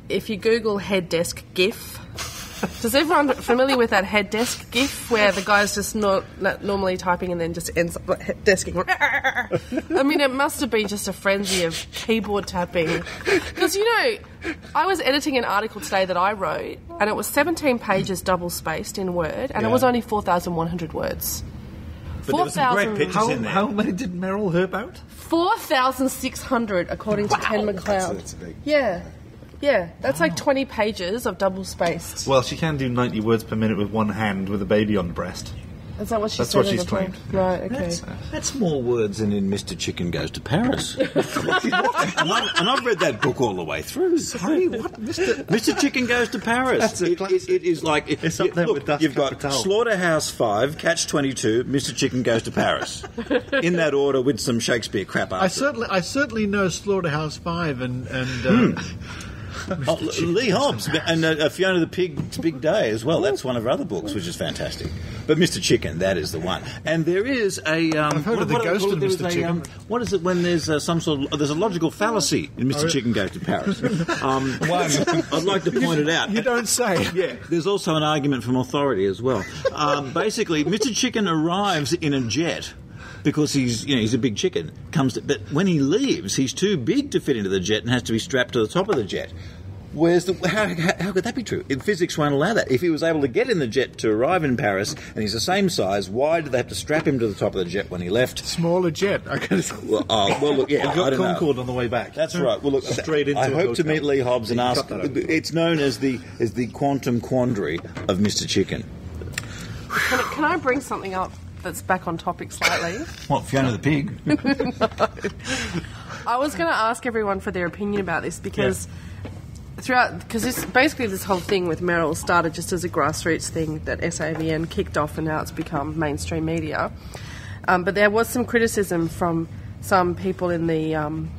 if you Google head desk GIF, does everyone familiar with that head desk GIF where the guy's just not normally typing and then just ends up desking? I mean, it must have been just a frenzy of keyboard tapping. Because, I was editing an article today that I wrote, and it was 17 pages double-spaced in Word, and it was only 4,100 words. But there were some great pictures in there. How many did Meryl herb out? 4,600, according to Ken McLeod. That's big. Yeah, that's like 20 pages of double-spaced. Well, she can do 90 words per minute with one hand with a baby on the breast. Is that what she That's said? what she's claimed. Right, okay. That's more words than in Mr. Chicken Goes to Paris. and I've read that book all the way through. Sorry, what? Mr. Chicken Goes to Paris. That's a classic. It is like... It's up there with Das You've got Kapital. Slaughterhouse 5, Catch-22, Mr. Chicken Goes to Paris. In that order with some Shakespeare crap after I certainly know Slaughterhouse 5 and Lee Hobbs and Fiona the Pig's Big Day as well. That's one of her other books, which is fantastic. But Mr. Chicken, that is the one. And there is a... I've heard of the ghost of Mr. Chicken. What is it when there's some sort of... There's a logical fallacy in Mr. Chicken Goes to Paris. I'd like to point it out. You don't say. Yeah. There's also an argument from authority as well. Basically, Mr. Chicken arrives in a jet... because he's a big chicken. But when he leaves, he's too big to fit into the jet and has to be strapped to the top of the jet. How could that be true? Physics won't allow that. If he was able to get in the jet to arrive in Paris and he's the same size, why did they have to strap him to the top of the jet when he left? Smaller jet. Well, look, yeah, You've got Concorde on the way back. That's right. Well, look, straight into I hope to meet Lee Hobbs and ask. It's known as the quantum quandary of Mr. Chicken. Can I bring something up that's back on topic slightly? What, Fiona the Pig? I was going to ask everyone for their opinion about this because because this whole thing with Meryl started just as a grassroots thing that SAVN kicked off and now it's become mainstream media. But there was some criticism from some people in the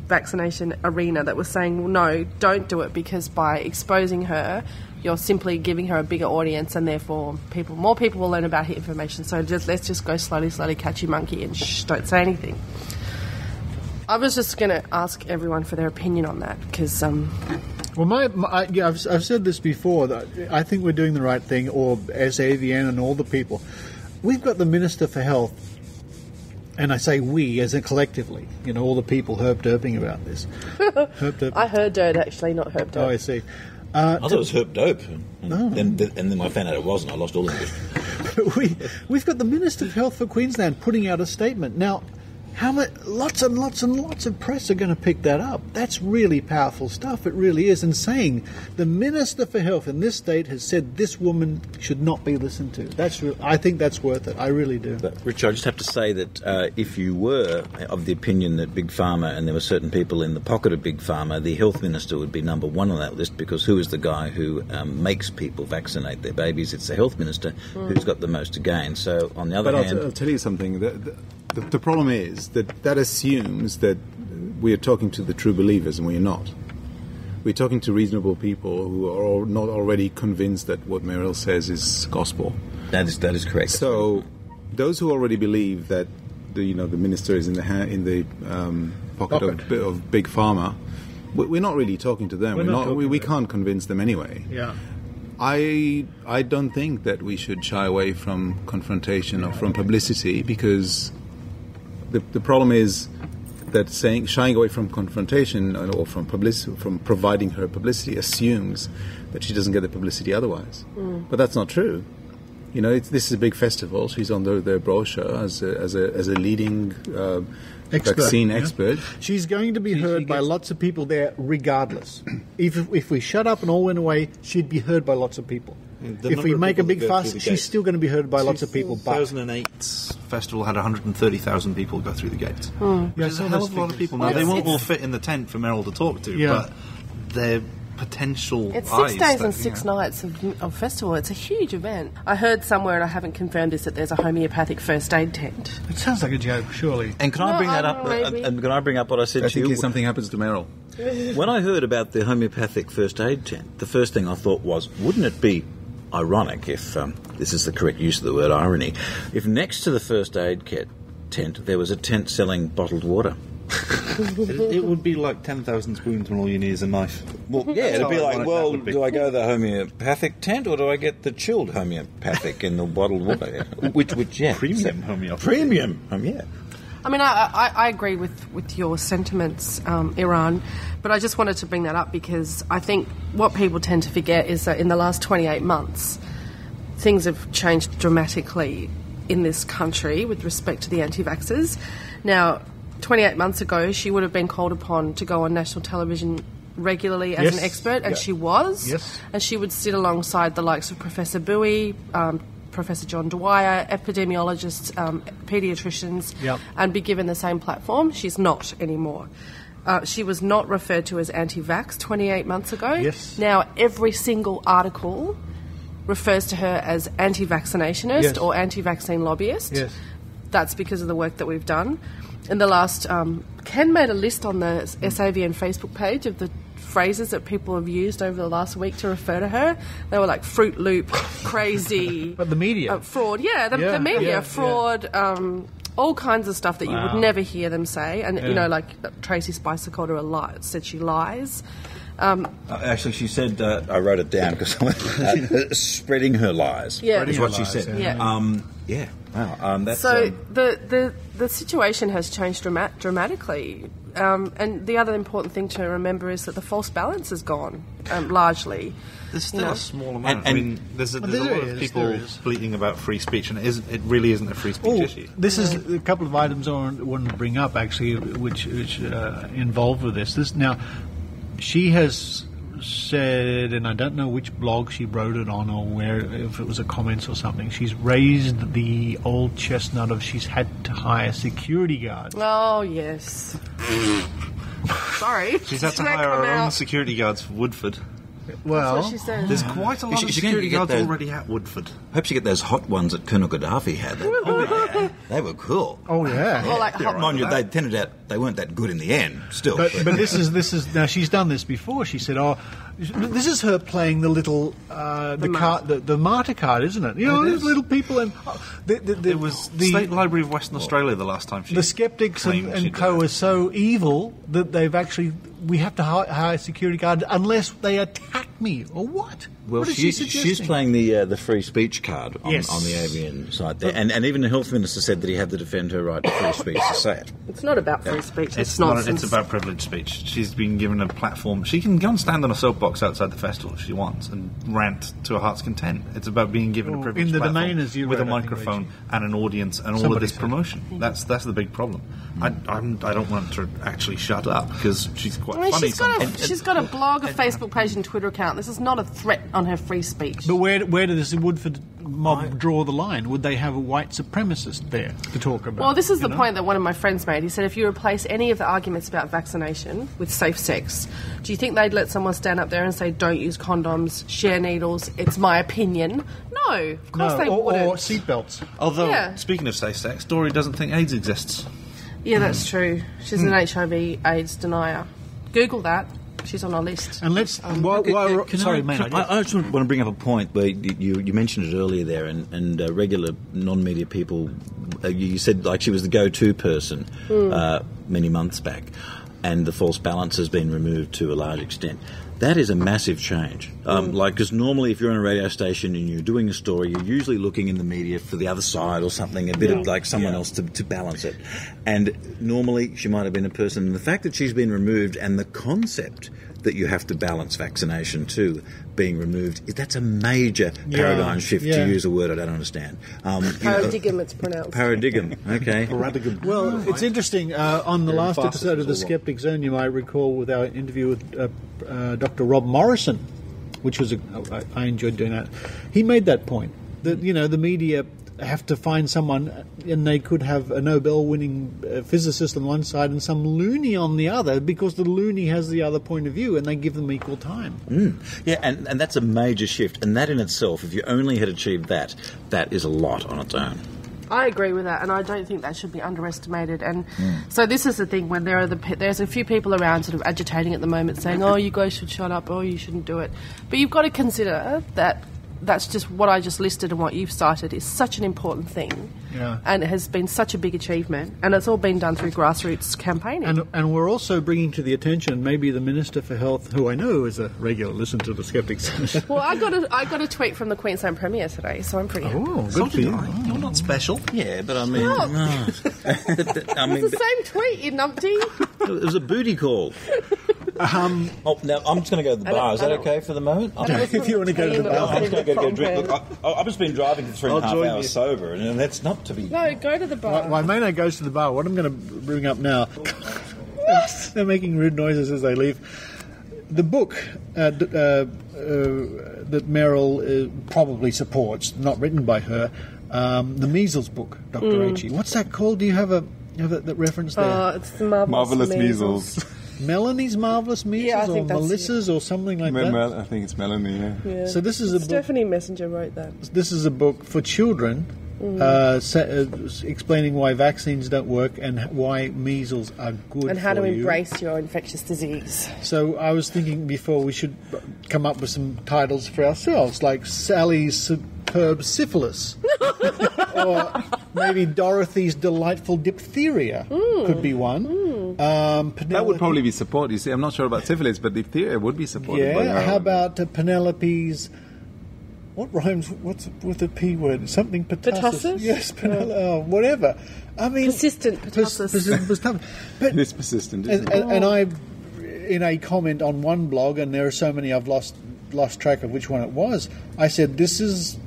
vaccination arena that was saying, well, no, don't do it because by exposing her, you're simply giving her a bigger audience and therefore more people will learn about her information. So let's just go slowly, catchy monkey and don't say anything. I was just going to ask everyone for their opinion on that because... Well, I've said this before, that I think we're doing the right thing, or SAVN and all the people. We've got the Minister for Health, and I say we as in collectively, all the people herp-derping about this. Herp-derp. I heard dirt, actually, not herp-derp. Oh, I see. I thought it was herp-dope. And then I found out it wasn't. I lost all of it. We've got the Minister of Health for Queensland putting out a statement. Now, lots and lots and lots of press are going to pick that up. That's really powerful stuff. It really is. And saying the Minister for Health in this state has said this woman should not be listened to. I think that's worth it. I really do. But, Rich, I just have to say that if you were of the opinion that Big Pharma, and there were certain people in the pocket of Big Pharma, the Health Minister would be number one on that list, because who is the guy who makes people vaccinate their babies? It's the Health Minister who's got the most to gain. So, on the other hand... I'll tell you something. The problem is that assumes that we are talking to the true believers, and we are not. We're talking to reasonable people who are not already convinced that what Meryl says is gospel. That is correct. So those who already believe that the minister is in the pocket of Big Pharma, we're not really talking to them. We can't convince them anyway. Yeah. I don't think that we should shy away from confrontation or from publicity, because the problem is that shying away from confrontation or from publicity, from providing her publicity, assumes that she doesn't get the publicity otherwise. But that's not true. This is a big festival. She's on their brochure as a leading vaccine expert. She's going to be heard by lots of people there, regardless. If we shut up and all went away, she'd be heard by lots of people. If we make a big fuss, she's still going to be heard by lots of people. 2008's festival had 130,000 people go through the gates. Which is a hell of a lot of people. Now, they won't all fit in the tent for Meryl to talk to, but they're potential It's eyes. 6 days and 6 nights of festival. It's a huge event. I heard somewhere, and I haven't confirmed this, that there's a homeopathic first aid tent. It sounds like a joke, surely. And can I bring that up? And can I bring up what I said to you? I think if something happens to Meryl. When I heard about the homeopathic first aid tent, the first thing I thought was, wouldn't it be ironic, if this is the correct use of the word irony, if next to the first aid tent there was a tent selling bottled water? It would be like 10,000 spoons when all you need is a knife. Well, yeah, it'd be like, well, do I go to the homeopathic tent, or do I get the chilled homeopathic in the bottled water? Which yeah. Premium homeopathic. Premium, yeah. I mean, I agree with your sentiments, Eran, but I just wanted to bring that up because I think what people tend to forget is that in the last 28 months, things have changed dramatically in this country with respect to the anti-vaxxers. Now, 28 months ago, she would have been called upon to go on national television regularly as an expert, and she was. Yes. And she would sit alongside the likes of Professor Bowie, Professor John Dwyer, epidemiologists, paediatricians, and be given the same platform. She's not anymore. She was not referred to as anti-vax 28 months ago. Yes. Now, every single article refers to her as anti-vaccinationist or anti-vaccine lobbyist. Yes. That's because of the work that we've done. In the last... Ken made a list on the SAVN Facebook page of the phrases that people have used over the last week to refer to her. They were like Fruit Loop, crazy... But the media. Fraud. Yeah, the media. Fraud, all kinds of stuff that you would never hear them say. And, you know, like Tracy Spicer called her a lie, said she lies. Actually, she said, I wrote it down because spreading her lies is what she said. Yeah. Wow. That's, so the situation has changed dramatically. And the other important thing to remember is that the false balance is gone, largely. There's still a small amount. I mean, there's a lot of people bleating about free speech, and it really isn't a free speech issue. This is a couple of items I want to bring up, actually, which involved with this. Now, she has said, and I don't know which blog she wrote it on or where, if it was a comments or something, she's raised the old chestnut of she's had to hire security guards. Oh, yes. Sorry. She's had to hire her own security guards for Woodford. Well, that's what she said. There's quite a lot of security guards already at Woodford. Hope you get those hot ones that Colonel Gaddafi had. They were cool. Oh yeah. Or like mind you, they turned out they weren't that good in the end. Still, but this is now she's done this before. She said, "Oh, this is her playing the little the martyr card, isn't it? You know, these little people and it was the State Library of Western Australia the last time. The skeptics and co are so evil that they've actually we have to hire security guards unless they attack me or what? Well, What is she she's suggesting? playing the free speech card on the Yes. AVN site there, and even the health minister said that he had to defend her right to free speech to say it. It's not about free speech. It's not. nonsense. It's about privileged speech. She's been given a platform. She can go and stand on a soapbox outside the festival if she wants and rant to her heart's content. It's about being given a privileged in the platform domain, as you with a wrote, I think, microphone Rachie. and an audience and all of Somebody this said. promotion. That's the big problem. I don't want her to actually shut up because she's quite I mean, funny. she's got a blog, a Facebook page, and Twitter account. This is not a threat on her free speech. But where does the Woodford mob draw the line? Would they have a white supremacist there to talk about? Well, this is you the know? point that one of my friends made. He said if you replace any of the arguments about vaccination with safe sex, do you think they'd let someone stand up there and say, don't use condoms, share needles, it's my opinion? No, of course they wouldn't. Or seatbelts. Although, Yeah. speaking of safe sex, Dorey doesn't think AIDS exists. Yeah, that's true. She's an HIV/AIDS denier. Google that. She's on our list. And let's... sorry, Maynard. I just want to bring up a point where you mentioned it earlier there, and regular non-media people, you said like she was the go-to person many months back, and the false balance has been removed to a large extent. That is a massive change. Because normally if you're on a radio station and you're doing a story, you're usually looking in the media for the other side or something, a bit of like someone else to balance it. And normally she might have been a person. And the fact that she's been removed and the concept that you have to balance vaccination too being removed, that's a major paradigm shift, to use a word I don't understand. Paradigm, it's pronounced. Paradigm, okay. Well, it's interesting. On the last episode of the Skeptic Zone, you might recall with our interview with Dr. Rob Morrison, which was I enjoyed doing that. He made that point that the media have to find someone, and they could have a Nobel-winning physicist on one side and some loony on the other, because the loony has the other point of view, and they give them equal time. Yeah, and that's a major shift, and that in itself, if you only had achieved that is a lot on its own. I agree with that, and I don't think that should be underestimated. And so this is the thing, when there's a few people around sort of agitating at the moment, saying, "Oh, you guys should shut up," "Oh, you shouldn't do it." But you've got to consider that that's just what I just listed and what you've cited is such an important thing, and it has been such a big achievement, and it's all been done through grassroots campaigning. And we're also bringing to the attention, maybe the Minister for Health, who I know is a regular listener to the Skeptic Zone. Well, I got a tweet from the Queensland Premier today, so I'm pretty happy. Oh, good for you. You're not special. Yeah, but I mean... No. I mean, It's the same tweet, you numpty. it was a booty call. Now, I'm just going to go to the bar. Is that okay for the moment? If you want to go to the bar. I'm just going to go get a drink. Look, I've just been driving for 3.5 hours sober, and that's not to be... No, go to the bar. While Maynard goes to the bar, what I'm going to bring up now... They're making rude noises as they leave. The book that Meryl probably supports, not written by her, the measles book, Dr. Rachie. What's that called? Do you have that reference there? It's the Marvellous Measles. Melanie's Marvellous Measles, Yeah, I think or that's Melissa's, or something like that. I think it's Melanie, Yeah. So this is a book. Stephanie Messenger wrote that. This is a book for children, explaining why vaccines don't work and why measles are good And how for to you. embrace your infectious disease. So I was thinking before we should come up with some titles for ourselves, like Sally's Superb Syphilis, or maybe Dorothy's Delightful Diphtheria could be one. That would probably be support. You see, I'm not sure about syphilis, but diphtheria would be supported. by Yeah. How about Penelope's? What rhymes? What's with the P word? Something pertussis? Pertussis? Yes, whatever. I mean, Persistent pertussis. But It is persistent, isn't it? and I, in a comment on one blog, and there are so many I've lost track of which one it was. I said, these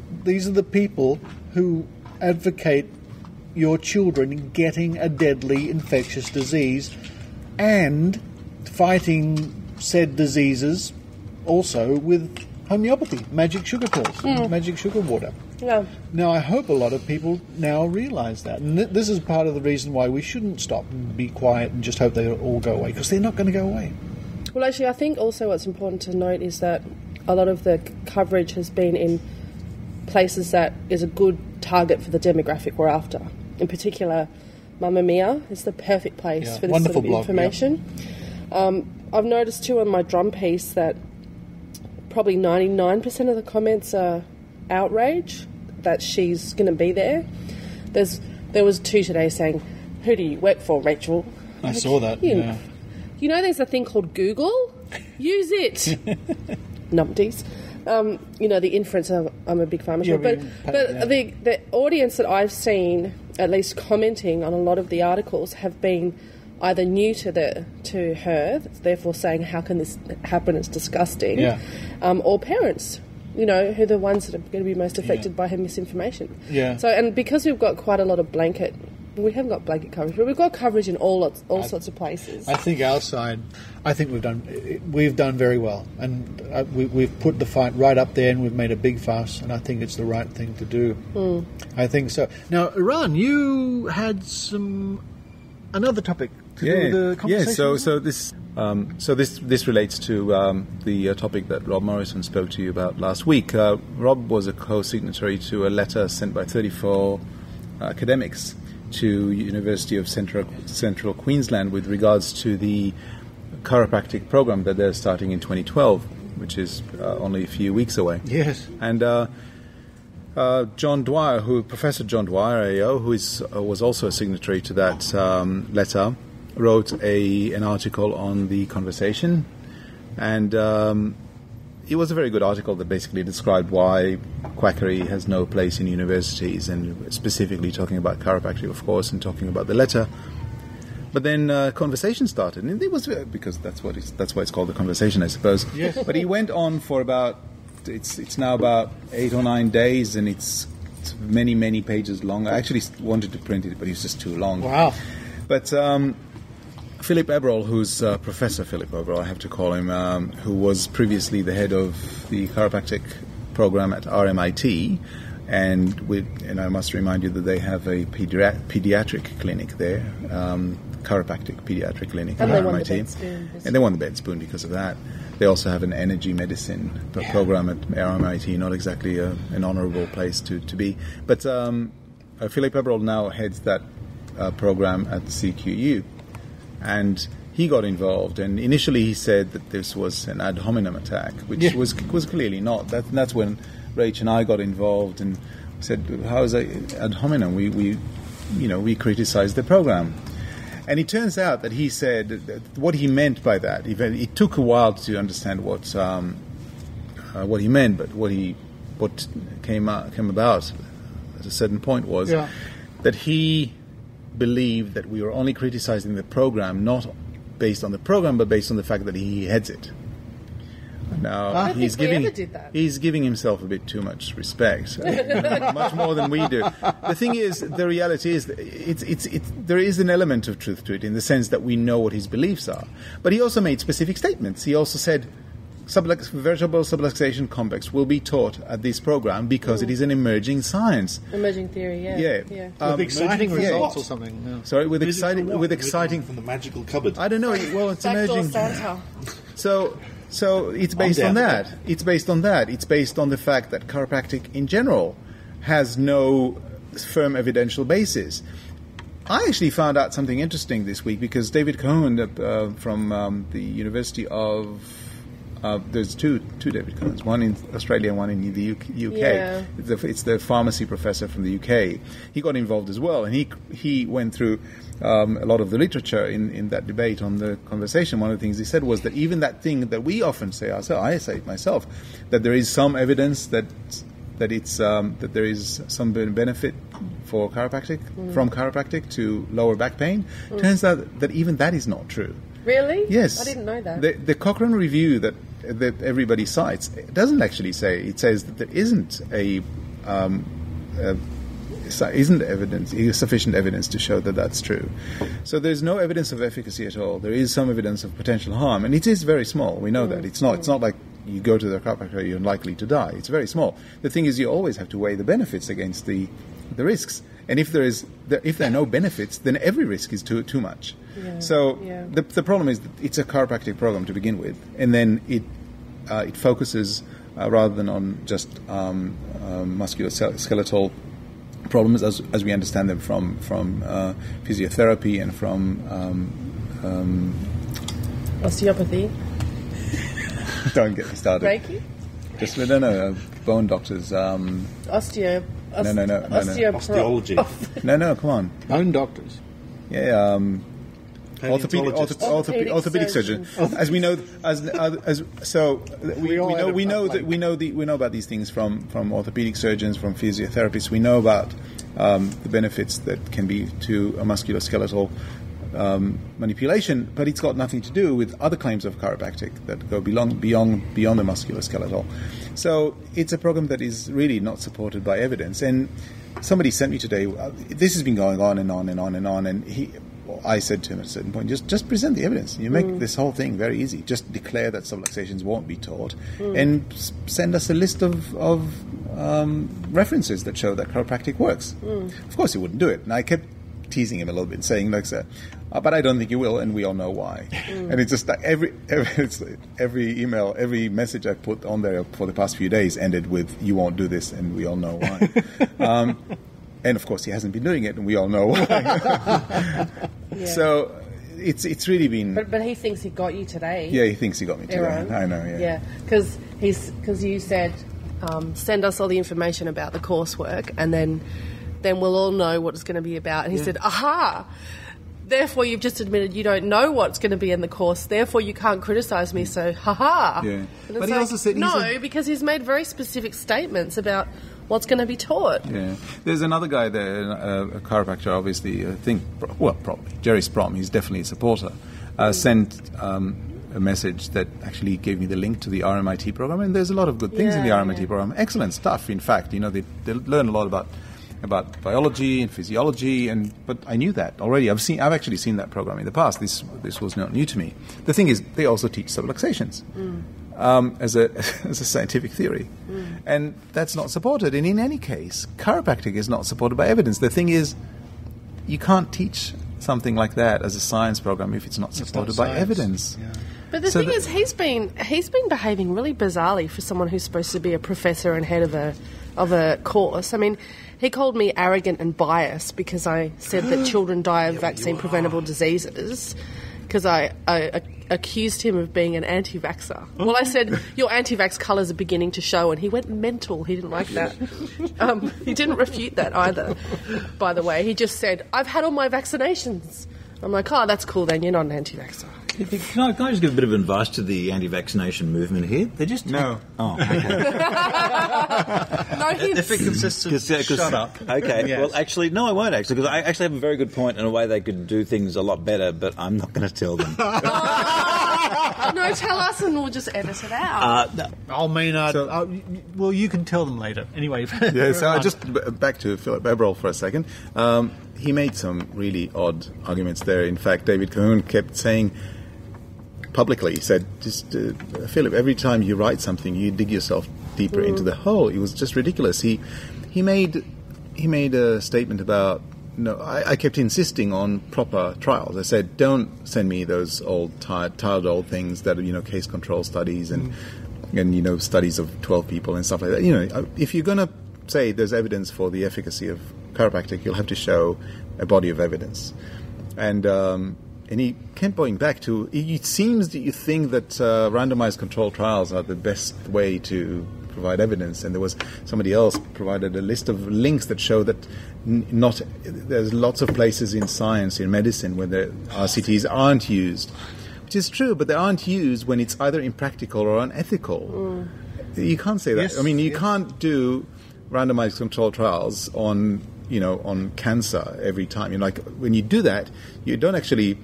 are the people who advocate your children getting a deadly infectious disease and fighting said diseases also with homeopathy, magic sugar pills, magic sugar water. Yeah. Now, I hope a lot of people now realise that. And this is part of the reason why we shouldn't stop and be quiet and just hope they all go away, because they're not going to go away. Well, actually, I think also what's important to note is that a lot of the coverage has been in places that is a good target for the demographic we're after. In particular, Mamma Mia is the perfect place for this sort of information. I've noticed too on my drum piece that probably 99% of the comments are outrage that she's going to be there. There was 2 today saying, "Who do you work for, Rachel?" I saw that. You know there's a thing called Google? Use it. Numpties. The inference of I'm a big pharmacist, the audience that I've seen, at least commenting on a lot of the articles, have been either new to her, therefore saying how can this happen? It's disgusting, or parents. Who are the ones that are going to be most affected by her misinformation. Yeah. So, and because we've got quite a lot of we haven't got blanket coverage, but we've got coverage in all sorts of places. I think our side, we've done very well, and we've put the fight right up there, and we've made a big fuss, and I think it's the right thing to do. I think so. Now, Eran, you had another topic to do with the conversation. This relates to the topic that Rob Morrison spoke to you about last week. Rob was a co-signatory to a letter sent by 34 academics to University of Central Queensland with regards to the chiropractic program that they're starting in 2012, which is only a few weeks away. Yes. And John Dwyer, Professor John Dwyer, AO, who was also a signatory to that letter, wrote an article on the conversation, and it was a very good article that basically described why quackery has no place in universities, and specifically talking about chiropractic, of course, and talking about the letter. But then conversation started, and it was because that's why it's called the conversation, I suppose. Yes. But he went on for about it's now about 8 or 9 days, and it's many pages long. I actually wanted to print it, but it's just too long. Wow. But Philip Eberl, who's Professor Philip Eberl, I have to call him, who was previously the head of the chiropractic program at RMIT, and I must remind you that they have a pediatric clinic there, chiropractic pediatric clinic at RMIT, and they won the Ben Spoon because of that. They also have an energy medicine program at RMIT, not exactly an honourable place to be, but Philip Eberl now heads that program at CQU. And he got involved, and initially he said that this was an ad hominem attack, which was clearly not. That's when Rach and I got involved and said, "How is it ad hominem? We criticized the program." And it turns out that he said that what he meant by that. It took a while to understand what he meant, but what came about at a certain point was that he believed that we were only criticizing the program, not based on the program, but based on the fact that he heads it. Now he's giving himself a bit too much respect, much more than we do. The thing is, the reality is, there is an element of truth to it in the sense that we know what his beliefs are. But he also made specific statements. He also said, vertebral subluxation complex will be taught at this program because it is an emerging science. Emerging theory, with exciting results or something. No. Sorry, with exciting from the magical cupboard. I don't know. Well, it's emerging. Santa. So it's based on that. It's based on that. It's based on the fact that chiropractic in general has no firm evidential basis. I actually found out something interesting this week because David Cohen from the University of there's two David Cohens, one in Australia and one in the UK. Yeah. It's the pharmacy professor from the UK. He got involved as well, and he went through a lot of the literature in that debate on the conversation. One of the things he said was that even that thing that we often say ourselves, I say it myself, that there is some evidence that there is some benefit for chiropractic from chiropractic to lower back pain. Turns out that even that is not true. Really? Yes. I didn't know that. The Cochrane review that everybody cites doesn't actually say. It says that there isn't sufficient evidence to show that that's true. So there's no evidence of efficacy at all. There is some evidence of potential harm, and it is very small. We know that. It's not like you go to the chiropractor, you're likely to die. It's very small. The thing is, you always have to weigh the benefits against the risks. And if there are no benefits, then every risk is too much. Yeah, so the problem is that it's a chiropractic program to begin with, and then it focuses rather than on just musculoskeletal problems as we understand them from physiotherapy and from osteopathy. Don't get me started. Reiki? Just bone doctors. Osteology. No, come on. Bone doctors. Yeah. orthopedic surgeon. As we know, we know about these things from orthopedic surgeons, from physiotherapists. We know about the benefits that can be to a musculoskeletal manipulation, but it's got nothing to do with other claims of chiropractic that go beyond the musculoskeletal. So it's a program that is really not supported by evidence. And somebody sent me today, this has been going on and on and on and on, and I said to him at a certain point, just present the evidence. You make this whole thing very easy. Just declare that subluxations won't be taught, and send us a list of references that show that chiropractic works. Of course he wouldn't do it, and I kept teasing him a little bit, saying, look, sir, but I don't think you will, and we all know why. And it's just like every email, every message I put on there for the past few days ended with, you won't do this, and we all know why. And of course he hasn't been doing it, and we all know why. So it's really been... But he thinks he got you today. Yeah, he thinks he got me today. Eran. I know, yeah. Yeah, because you said, send us all the information about the coursework, and then we'll all know what it's going to be about. And he said, aha! Therefore, you've just admitted you don't know what's going to be in the course. Therefore, you can't criticise me. So, ha-ha. Yeah. But he also said... because he's made very specific statements about what's going to be taught. Yeah. There's another guy there, a chiropractor, obviously, probably, Jerry Sprom, he's definitely a supporter, sent a message that actually gave me the link to the RMIT program. And there's a lot of good things in the RMIT program. Excellent stuff, in fact. They learn a lot about biology and physiology, but I knew that already. I've actually seen that program in the past. This was not new to me. The thing is, they also teach subluxations as a scientific theory, and that's not supported. And in any case, chiropractic is not supported by evidence. The thing is, you can't teach something like that as a science program if it's not supported by evidence. Yeah. But the thing is, he's been behaving really bizarrely for someone who's supposed to be a professor and head of a course. I mean, he called me arrogant and biased because I said that children die of vaccine-preventable diseases, because I accused him of being an anti-vaxxer. Well, I said, your anti-vax colours are beginning to show, and he went mental. He didn't like that. He didn't refute that either, by the way. He just said, I've had all my vaccinations. I'm like, oh, that's cool then, you're not an anti-vaxxer. Can I just give a bit of advice to the anti-vaccination movement here? They just... No. Oh, okay. No hints. If it consists of shut up. Okay, yes. Well, actually, no, I won't, actually, because I actually have a very good point in a way they could do things a lot better, but I'm not going to tell them. No, tell us and we'll just edit it out. Maynard. Well, you can tell them later. Anyway. So just back to Philip Eberl for a second. He made some really odd arguments there. In fact, David Cahoon kept saying... publicly, he said, Philip, every time you write something, you dig yourself deeper into the hole. It was just ridiculous. He made a statement about, I kept insisting on proper trials. I said, don't send me those old, tired old things that are, case control studies and studies of 12 people and stuff like that. If you're going to say there's evidence for the efficacy of chiropractic, you'll have to show a body of evidence. And he kept going back to, it seems that you think that randomized controlled trials are the best way to provide evidence. And there was somebody else provided a list of links that show that there's lots of places in science, in medicine, where the RCTs aren't used. Which is true, but they aren't used when it's either impractical or unethical. You can't say that. Yes, you can't do randomized controlled trials on cancer every time. When you do that, you don't actually...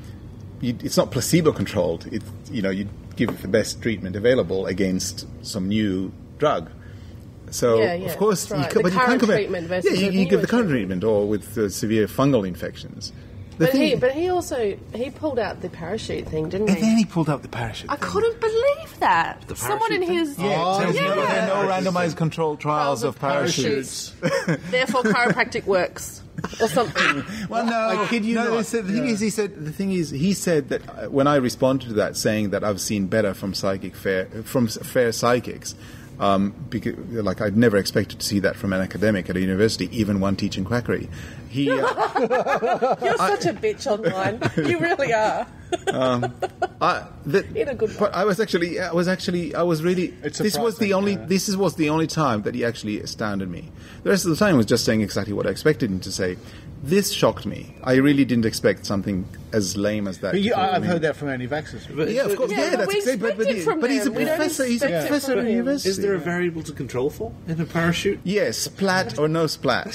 it's not placebo-controlled. You give the best treatment available against some new drug. So, of course... Right. You can't compare... treatment versus you give the current treatment, or with severe fungal infections. But he also pulled out the parachute thing, didn't he? And then he pulled out the parachute I couldn't believe that. Someone in his... There are no randomized controld trials of parachutes. Therefore, chiropractic works. Or something. Well, no, I kid you not. The thing is, he said that when I responded to that, saying that I've seen better from fair psychics, because, I'd never expected to see that from an academic at a university, even one teaching quackery. You're such a bitch online. You really are. In a good way. But I was really. This was the only time that he actually astounded me. The rest of the time was just saying exactly what I expected him to say. This shocked me. I really didn't expect something as lame as that. But I've heard that from anti-vaxxers. Yeah, of course. Yeah, that's exactly. But he's a professor. He's a professor at university. Is there a variable to control for in a parachute? Yes, splat or no splat.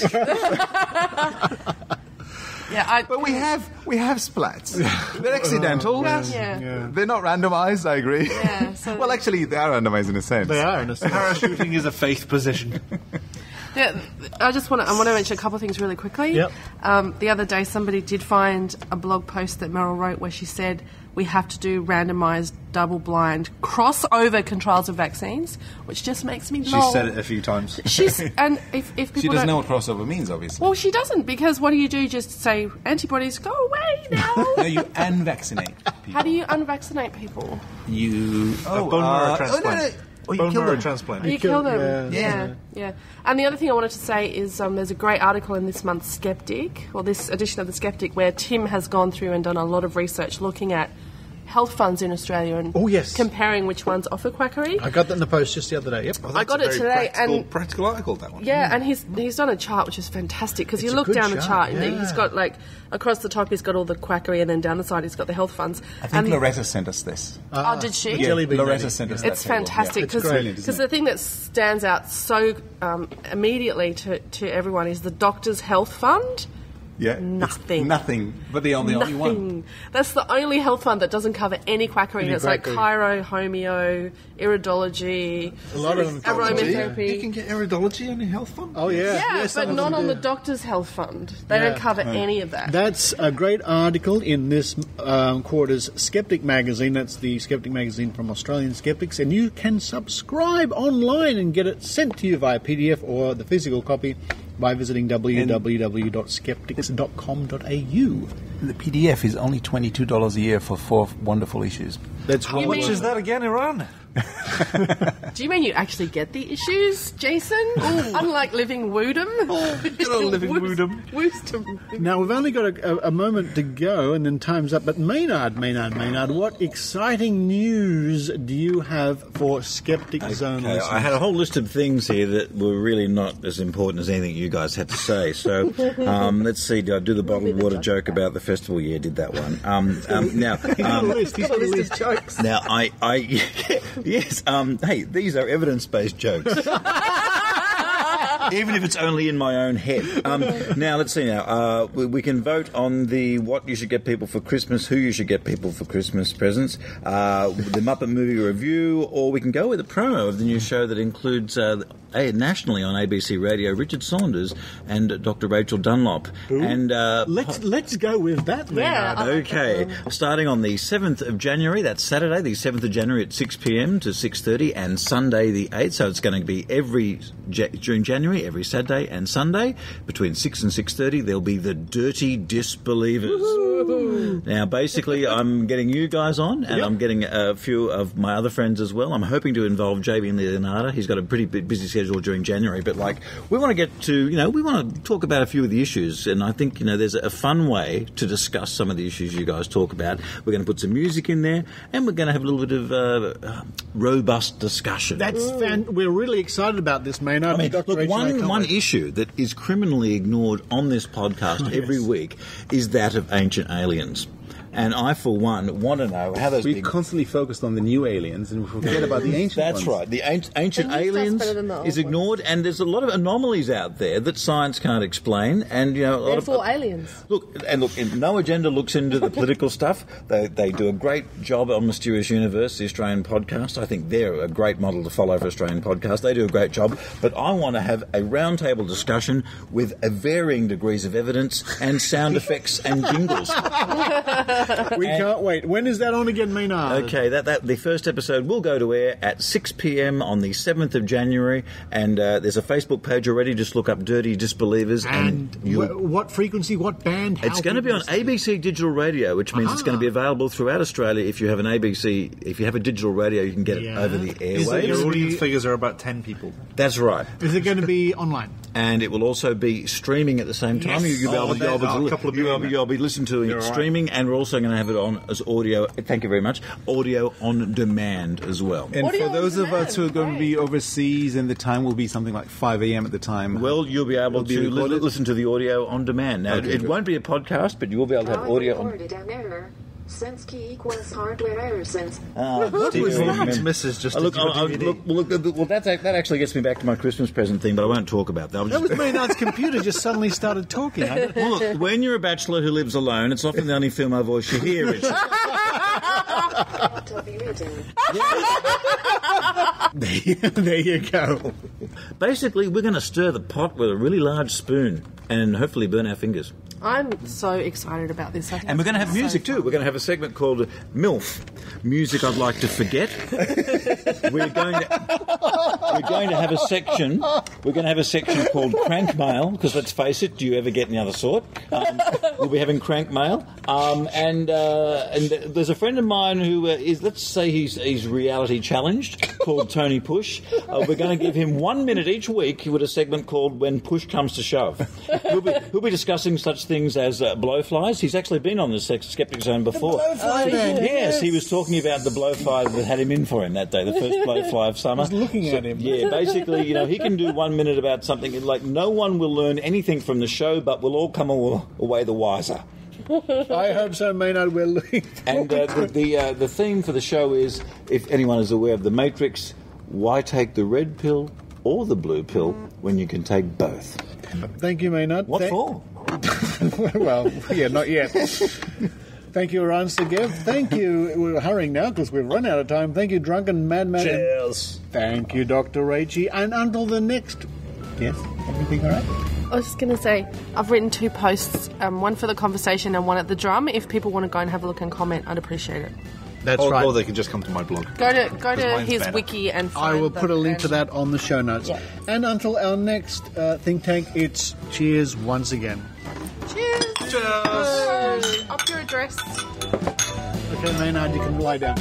But we have splats. They're accidental. They're not randomized. I agree. Yeah, well, actually, they are randomized in a sense. They are in a sense. Parachuting is a faith position. Yeah, I want to mention a couple of things really quickly. Yep. The other day, somebody did find a blog post that Meryl wrote where she said we have to do randomised, double-blind, crossover controls of vaccines, which just makes me lol. She's said it a few times. And if people she doesn't know what crossover means, obviously. Well, she doesn't, because what do? Just say antibodies go away now. No, you unvaccinate people. How do you unvaccinate people? You bone marrow transplant. You kill them. Transplant. You kill them. Yeah. And the other thing I wanted to say is there's a great article in this month's Skeptic, or this edition of the Skeptic, where Tim has gone through and done a lot of research looking at health funds in Australia and comparing which ones offer quackery. I got that in the post just the other day. Yep. I got it today. Practical article, that one. Yeah, and he's done a chart which is fantastic, because you look down the chart and he's got, like, across the top he's got all the quackery, and then down the side he's got the health funds. I think Loretta sent us this. Oh, did she? Yeah, Loretta sent us It's fantastic, because the thing that stands out so immediately to everyone is the Doctors' Health Fund. Yeah, nothing, but the only one. That's the only health fund that doesn't cover any quackery. It's like chiro, homeo, iridology, a lot of them. Aromatherapy. You can get iridology on your health fund? Oh, yeah. Yeah, but not on the Doctors' Health Fund. They don't cover any of that. That's a great article in this quarter's Skeptic magazine. That's the Skeptic magazine from Australian Skeptics. And you can subscribe online and get it sent to you via PDF or the physical copy by visiting www.skeptics.com.au. The PDF is only $22 a year for 4 wonderful issues. That's how much is that again, Iran? Do you mean you actually get the issues, Jason? Unlike Living Woodham? Good old Living Woodham. Now, we've only got a moment to go, and then time's up. But Maynard, what exciting news do you have for Skeptic Zone listeners? I had a whole list of things here that were really not as important as anything you guys had to say. So, let's see, did I do the bottled water joke about the festival? Yeah, did that one. Now, he's got a list of jokes. Now, yes, hey, these are evidence-based jokes. Even if it's only in my own head. Now, let's see now. We can vote on the what you should get people for Christmas, who you should get people for Christmas presents, the Muppet Movie Review, or we can go with a promo of the new show that includes, nationally on ABC Radio, Richard Saunders and Dr. Rachie Dunlop. Ooh. And let's go with that, Maynard. Okay. Starting on the 7th of January, that's Saturday, the 7th of January at 6 p.m. to 6:30, and Sunday the 8th, so it's going to be during January, every Saturday and Sunday, between 6 and 6:30, there'll be the Dirty Disbelievers. Woo-hoo. Now, basically, I'm getting you guys on, and I'm getting a few of my other friends as well. I'm hoping to involve JB and Leonardo. He's got a pretty busy schedule during January, but, we want to get to, we want to talk about a few of the issues, and I think, there's a fun way to discuss some of the issues you guys talk about. We're going to put some music in there, and we're going to have a little bit of robust discussion. We're really excited about this, Maynard. I mean, look, one issue that is criminally ignored on this podcast every week is that of ancient aliens. And I, for one, want to know how those... We've constantly focused on the new aliens and we forget about the ancient ones. That's right. The ancient aliens is ignored, and there's a lot of anomalies out there that science can't explain. And, a lot of aliens. Look, No Agenda looks into the political stuff. They do a great job on Mysterious Universe, the Australian podcast. I think they're a great model to follow for Australian podcasts. They do a great job. But I want to have a roundtable discussion with varying degrees of evidence and sound effects and jingles. We can't wait. When is that on again, Maynard? Okay, the first episode will go to air at 6 p.m. on the 7th of January, and there's a Facebook page already. Just look up Dirty Disbelievers. And what frequency, what band? It's going to be on ABC Digital Radio, which means it's going to be available throughout Australia. If you have an ABC, if you have a digital radio, you can get it over the airwaves. Your audience figures are about 10 people. That's right. Is it going to be online? And it will also be streaming at the same time. Yes. You'll be able to listen to it streaming, and we're also also going to have it on as audio. Thank you very much. Audio on demand as well. And for those of us who are going to be overseas, and the time will be something like 5 a.m. at the time. Well, you'll be able to listen to the audio on demand. Now, it won't be a podcast, but you will be able to have audio on. Sense key equals hardware error sense. What was that? Misses just look, that actually gets me back to my Christmas present thing, but I won't talk about that. That was Maynard's computer just suddenly started talking. Well, look, when you're a bachelor who lives alone, it's often the only female voice you hear, Richard. There you go. Basically, we're going to stir the pot with a really large spoon and hopefully burn our fingers. I'm so excited about this. And we're going to have music too. We're going to have a segment called MILF, Music I'd Like to Forget. We're going to have a section. We're going to have a section called Crank Mail, because let's face it, do you ever get any other sort? We'll be having Crank Mail, and there's a friend of mine who is, let's say he's reality challenged, called Tony Push. We're going to give him 1 minute each week with a segment called When Push Comes to Shove. He'll be discussing such things as blowflies. He's actually been on the Skeptic Zone before. Yes, he was talking about the blowfly that had him in for him that day, the first blowfly of summer. I was looking at him. Yeah, basically, he can do 1 minute about something, like no one will learn anything from the show, but we'll all come away the wiser. I hope so, Maynard. We're looking. And the theme for the show is, if anyone is aware of The Matrix, why take the red pill or the blue pill when you can take both? Thank you, Maynard. What for? Well, yeah, not yet. Thank you, Eran Segev. Thank you. We're hurrying now because we've run out of time. Thank you, Drunken Madman. Cheers. Thank you, Dr. Rachie. And until the next... Yes? Everything all right? I was just going to say, I've written 2 posts, one for the conversation and one at the drum. If people want to go and have a look and comment, I'd appreciate it. That's right. Or they can just come to my blog. Go to his wiki and find I will put a link to that on the show notes. Yeah. And until our next think tank, it's cheers once again. Cheers! Cheers! Up your address. Okay, Maynard, you can lie down.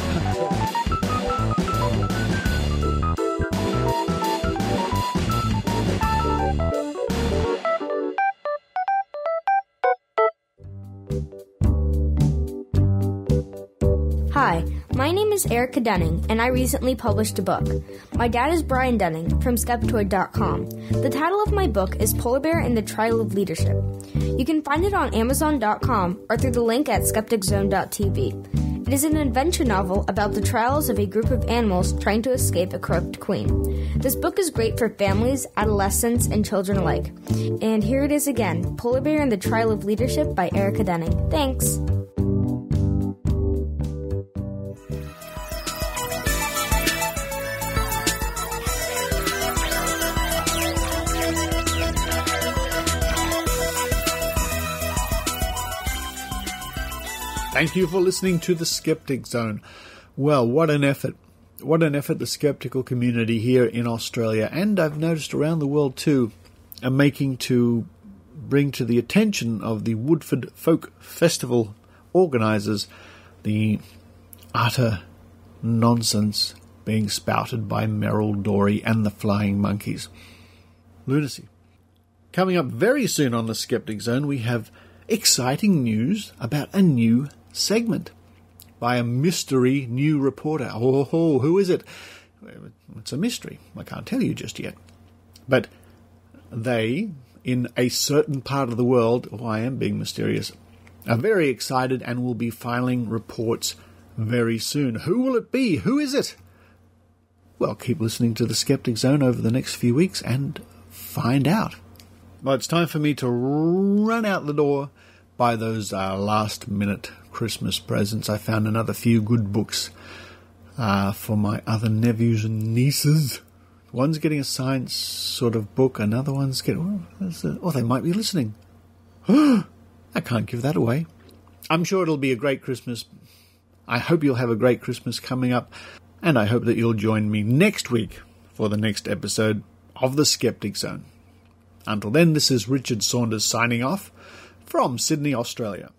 Hi, my name is Erica Dunning, and I recently published a book. My dad is Brian Dunning from Skeptoid.com. The title of my book is Polar Bear and the Trial of Leadership. You can find it on Amazon.com or through the link at SkepticZone.tv. It is an adventure novel about the trials of a group of animals trying to escape a corrupt queen. This book is great for families, adolescents, and children alike. And here it is again, Polar Bear and the Trial of Leadership by Erica Dunning. Thanks! Thank you for listening to the Skeptic Zone. Well, what an effort. What an effort the skeptical community here in Australia, and I've noticed around the world too, are making to bring to the attention of the Woodford Folk Festival organisers the utter nonsense being spouted by Meryl Dorey and the Flying Monkeys. Lunacy. Coming up very soon on the Skeptic Zone, we have exciting news about a new segment by a mystery new reporter. Oh, who is it? It's a mystery. I can't tell you just yet. But they, in a certain part of the world, I am being mysterious, are very excited and will be filing reports very soon. Who will it be? Who is it? Well, keep listening to the Skeptic Zone over the next few weeks and find out. Well, it's time for me to run out the door, buy those last-minute Christmas presents. I found another few good books for my other nephews and nieces. One's getting a science sort of book, another one's getting... Oh, they might be listening. I can't give that away. I'm sure it'll be a great Christmas. I hope you'll have a great Christmas coming up, and I hope that you'll join me next week for the next episode of The Skeptic Zone. Until then, this is Richard Saunders signing off from Sydney, Australia.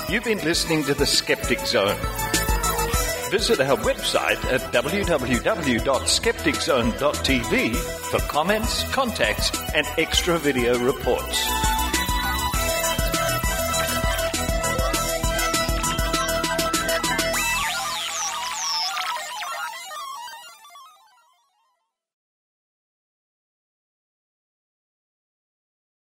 You've been listening to The Skeptic Zone. Visit our website at www.skepticzone.tv for comments, contacts, and extra video reports.